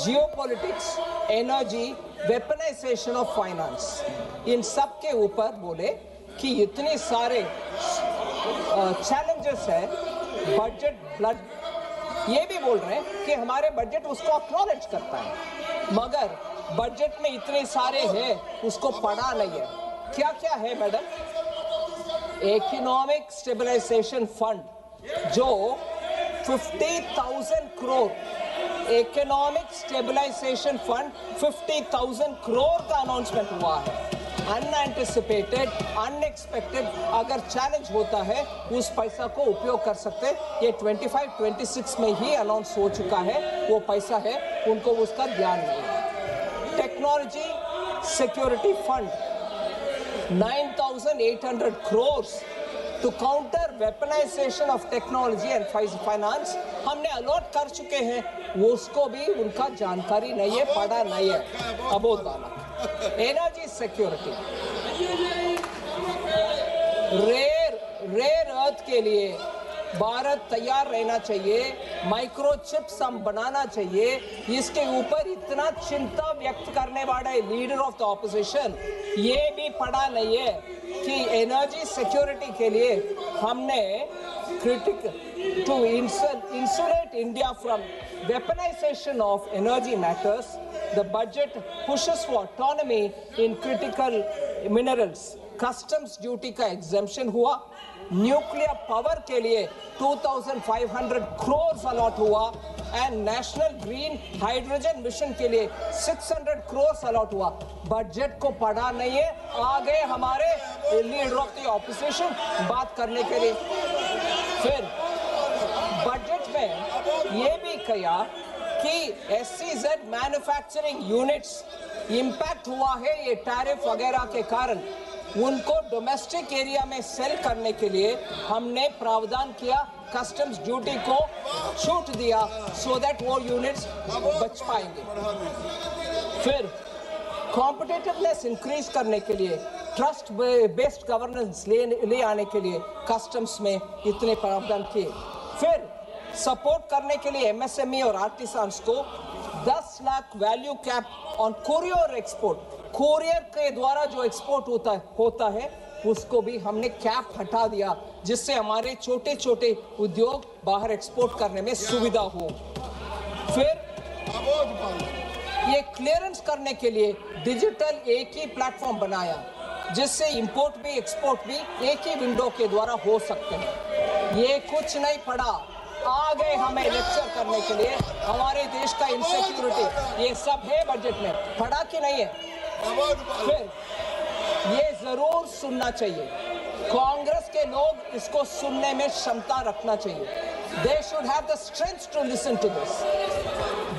geopolitics, energy, weaponisation of finance, इन सब के ऊपर बोले कि इतने सारे चैलेंजेस है, बजट ब्लड, ये भी बोल रहे हैं कि हमारे बजट उसको एक्नॉलेज करता है, मगर बजट में इतने सारे हैं उसको पढ़ा नहीं है। क्या क्या है मैडम? इकोनॉमिक स्टेबलाइजेशन फंड जो 50,000 crore, economic stabilisation fund 50,000 crore का अनाउंसमेंट हुआ है। अनएंटिसिपेटेड, अनएक्सपेक्टेड, अगर चैलेंज होता है उस पैसा को उपयोग कर सकते। ये 25-26 में ही अनाउंस हो चुका है, वो पैसा है, उनको उसका ध्यान नहीं है। Technology security fund 9,800 crore to counter weaponisation of technology and finance हमने अलॉट कर चुके हैं, वो उसको भी उनका जानकारी नहीं है, पढ़ा नहीं है। अबोध बालक। एनर्जी सिक्योरिटी, रेयर अर्थ के लिए भारत तैयार रहना चाहिए, माइक्रोचिप्स हम बनाना चाहिए, इसके ऊपर इतना चिंता व्यक्त करने वाले लीडर ऑफ द ऑपोजिशन ये भी पढ़ा नहीं है कि एनर्जी सिक्योरिटी के लिए हमने critical to insulate India from weaponization of energy matters, the budget pushes for autonomy in critical minerals, customs duty का exemption हुआ, न्यूक्लियर पावर के लिए 2,500 करोड़ अलॉट हुआ, and national green hydrogen mission के लिए 600 करोड़ अलॉट हुआ। बजट को पढ़ा नहीं है, आ गए हमारे लीडर ऑफ द ऑपोजिशन बात करने के लिए। फिर बजट में ये भी कहा कि SEZ मैन्युफैक्चरिंग यूनिट्स इंपैक्ट हुआ है ये टैरिफ वगैरह के कारण, उनको डोमेस्टिक एरिया में सेल करने के लिए हमने प्रावधान किया, कस्टम्स ड्यूटी को छूट दिया, सो दैट वो यूनिट्स बच पाएंगे। फिर कॉम्पिटिटिवनेस इंक्रीज करने के लिए, ट्रस्ट बेस्ड गवर्नेंस ले आने के लिए कस्टम्स में इतने प्रावधान किए। फिर सपोर्ट करने के लिए MSME और आर्टिसान्स को 10 lakh value cap on courier export, courier के द्वारा जो एक्सपोर्ट होता है उसको भी हमने कैप हटा दिया, जिससे हमारे छोटे छोटे उद्योग बाहर एक्सपोर्ट करने में सुविधा हो। फिर ये क्लियरेंस करने के लिए डिजिटल एक ही प्लेटफॉर्म बनाया, जिससे इंपोर्ट भी एक्सपोर्ट भी एक ही विंडो के द्वारा हो सकते हैं। ये कुछ नहीं पड़ा, आ गए हमें लेक्चर करने के लिए, हमारे देश का इनसिक्योरिटी, ये सब है बजट में, पढ़ा कि नहीं है? फिर ये जरूर सुनना चाहिए, कांग्रेस के लोग इसको सुनने में क्षमता रखना चाहिए। They should have the strength to listen to this.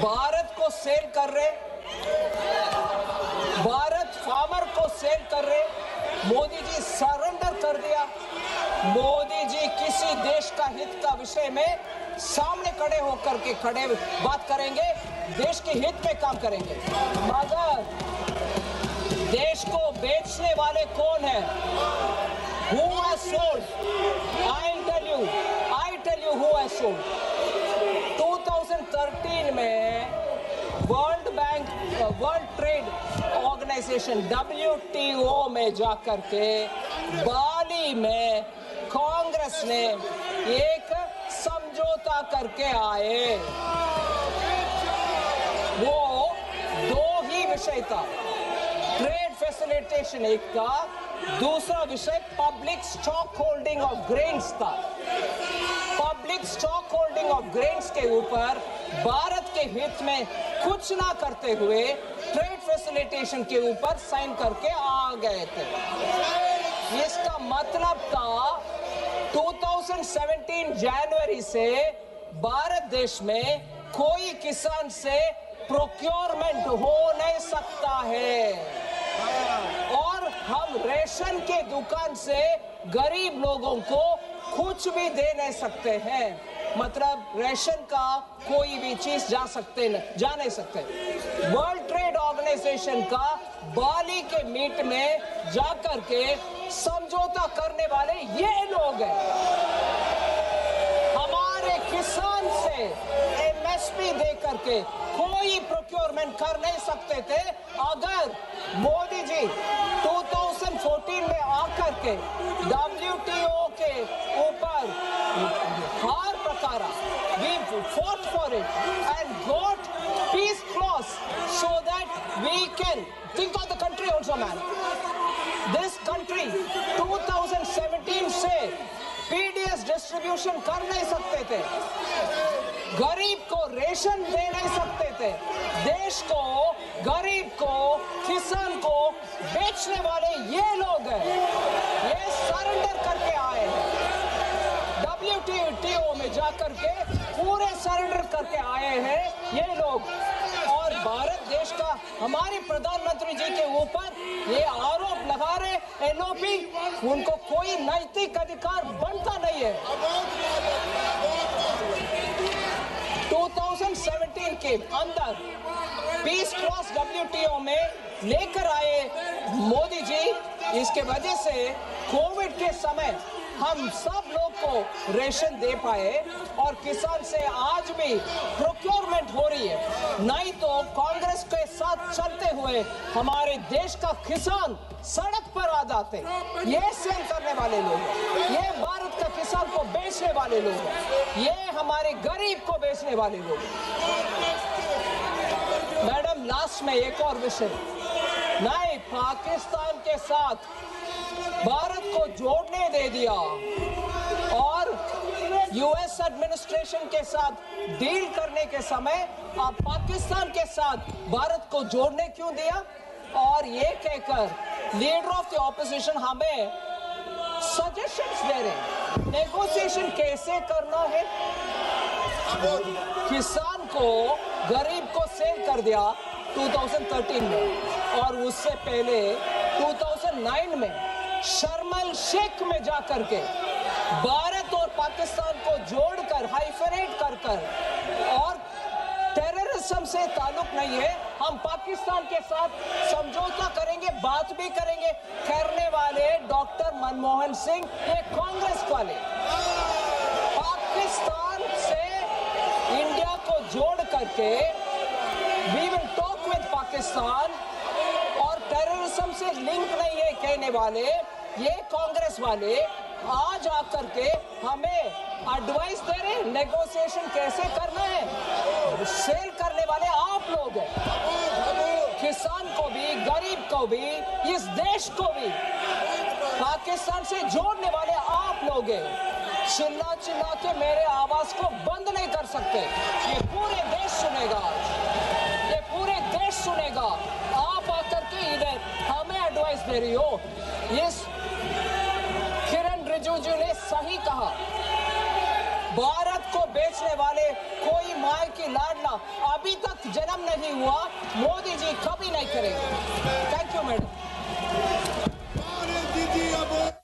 Bharat को सेल कर रहे, भारत फार्मर को सेल कर रहे, मोदी जी सरेंडर कर दिया। मोदी जी किसी देश का हित का विषय में सामने खड़े होकर के बात करेंगे, देश के हित में काम करेंगे, मगर देश को बेचने वाले कौन है? Who has sold? I tell you who has sold. 2013 में world bank, world trade organisation WTO में जाकर के बाली में कांग्रेस ने एक समझौता करके आए। वो दो ही विषय था, ट्रेड फैसिलिटेशन एक था, दूसरा विषय public stock holding of grains था। Public stock holding of grains के ऊपर भारत के हित में कुछ ना करते हुए ट्रेड फैसिलिटेशन के ऊपर साइन करके आ गए थे। इसका मतलब था 2017 जनवरी से भारत देश में कोई किसान से प्रोक्योरमेंट हो नहीं सकता है और हम रेशन के दुकान से गरीब लोगों को कुछ भी दे नहीं सकते हैं। मतलब रेशन का कोई भी चीज जा नहीं सकते। वर्ल्ड ट्रेड ऑर्गेनाइजेशन का बाली के मीट में जाकर के समझौता करने वाले ये लोग हैं। हमारे किसान से MSP दे करके कोई प्रोक्योरमेंट कर नहीं सकते थे। अगर मोदी जी 2014 में आकर के WTO के ऊपर हर प्रकार we fought for it and got peace clause so that we can think of the country also, man. This country 2017 से PDS डिस्ट्रीब्यूशन कर नहीं सकते थे, गरीब को रेशन दे नहीं सकते थे, देश को, गरीब को, किसान को बेचने वाले ये लोग हैं। ये सरेंडर करके आए हैं, WTO में जाकर के पूरे सरेंडर करके आए हैं ये लोग। और भारत देश का हमारे प्रधानमंत्री जी के ऊपर ये आरोप लगा रहे LOP, उनको कोई नैतिक अधिकार बनता नहीं है। 2017 के अंदर पीस क्लॉज WTO में लेकर आए मोदी जी। इसके वजह से कोविड के समय हम सब लोग को रेशन दे पाए और किसान से आज भी प्रोक्योरमेंट हो रही है। नहीं तो कांग्रेस के साथ चलते हुए हमारे देश का किसान सड़क पर आ जाते। ये सेल करने वाले लोग हैं, ये भारत का किसान को बेचने वाले लोग हैं, ये हमारे गरीब को बेचने वाले लोग हैं। मैडम, लास्ट में एक और विषय, नहीं, पाकिस्तान के साथ भारत को जोड़ने दे दिया और US एडमिनिस्ट्रेशन के साथ डील करने के समय अब पाकिस्तान के साथ भारत को जोड़ने क्यों दिया? और ये कहकर लीडर ऑफ द ऑपोजिशन हमें सजेशंस दे रहे हैं, नेगोशिएशन कैसे करना है। किसान को, गरीब को सेल कर दिया 2013 में और उससे पहले 2009 में शर्म अल शेख में जाकर के भारत और पाकिस्तान को जोड़कर हाइफेनेट कर और टेररिज्म से ताल्लुक नहीं है, हम पाकिस्तान के साथ समझौता करेंगे, बात भी करेंगे करने वाले डॉक्टर मनमोहन सिंह, ये कांग्रेस वाले पाकिस्तान से इंडिया को जोड़ करके we will talk with Pakistan और टेररिज्म से लिंक नहीं है कहने वाले ये कांग्रेस वाले आज आकर के हमें एडवाइस दे रहे, नेगोशिएशन कैसे करना है। सेल करने वाले आप लोग हैं, किसान को भी, गरीब को भी, इस देश को भी पाकिस्तान से जोड़ने वाले आप लोग हैं। चिल्ला चिल्ला के मेरे आवाज को बंद नहीं कर सकते, ये पूरे देश सुनेगा, ये पूरे देश सुनेगा। आप आकर के इधर हमें एडवाइस दे रही हो। इस किरण रिजिजू ने सही कहा, भारत को वाले कोई माँ की लाडला अभी तक जन्म नहीं हुआ, मोदी जी कभी नहीं करेंगे। Thank you madam. अरे दीदी अब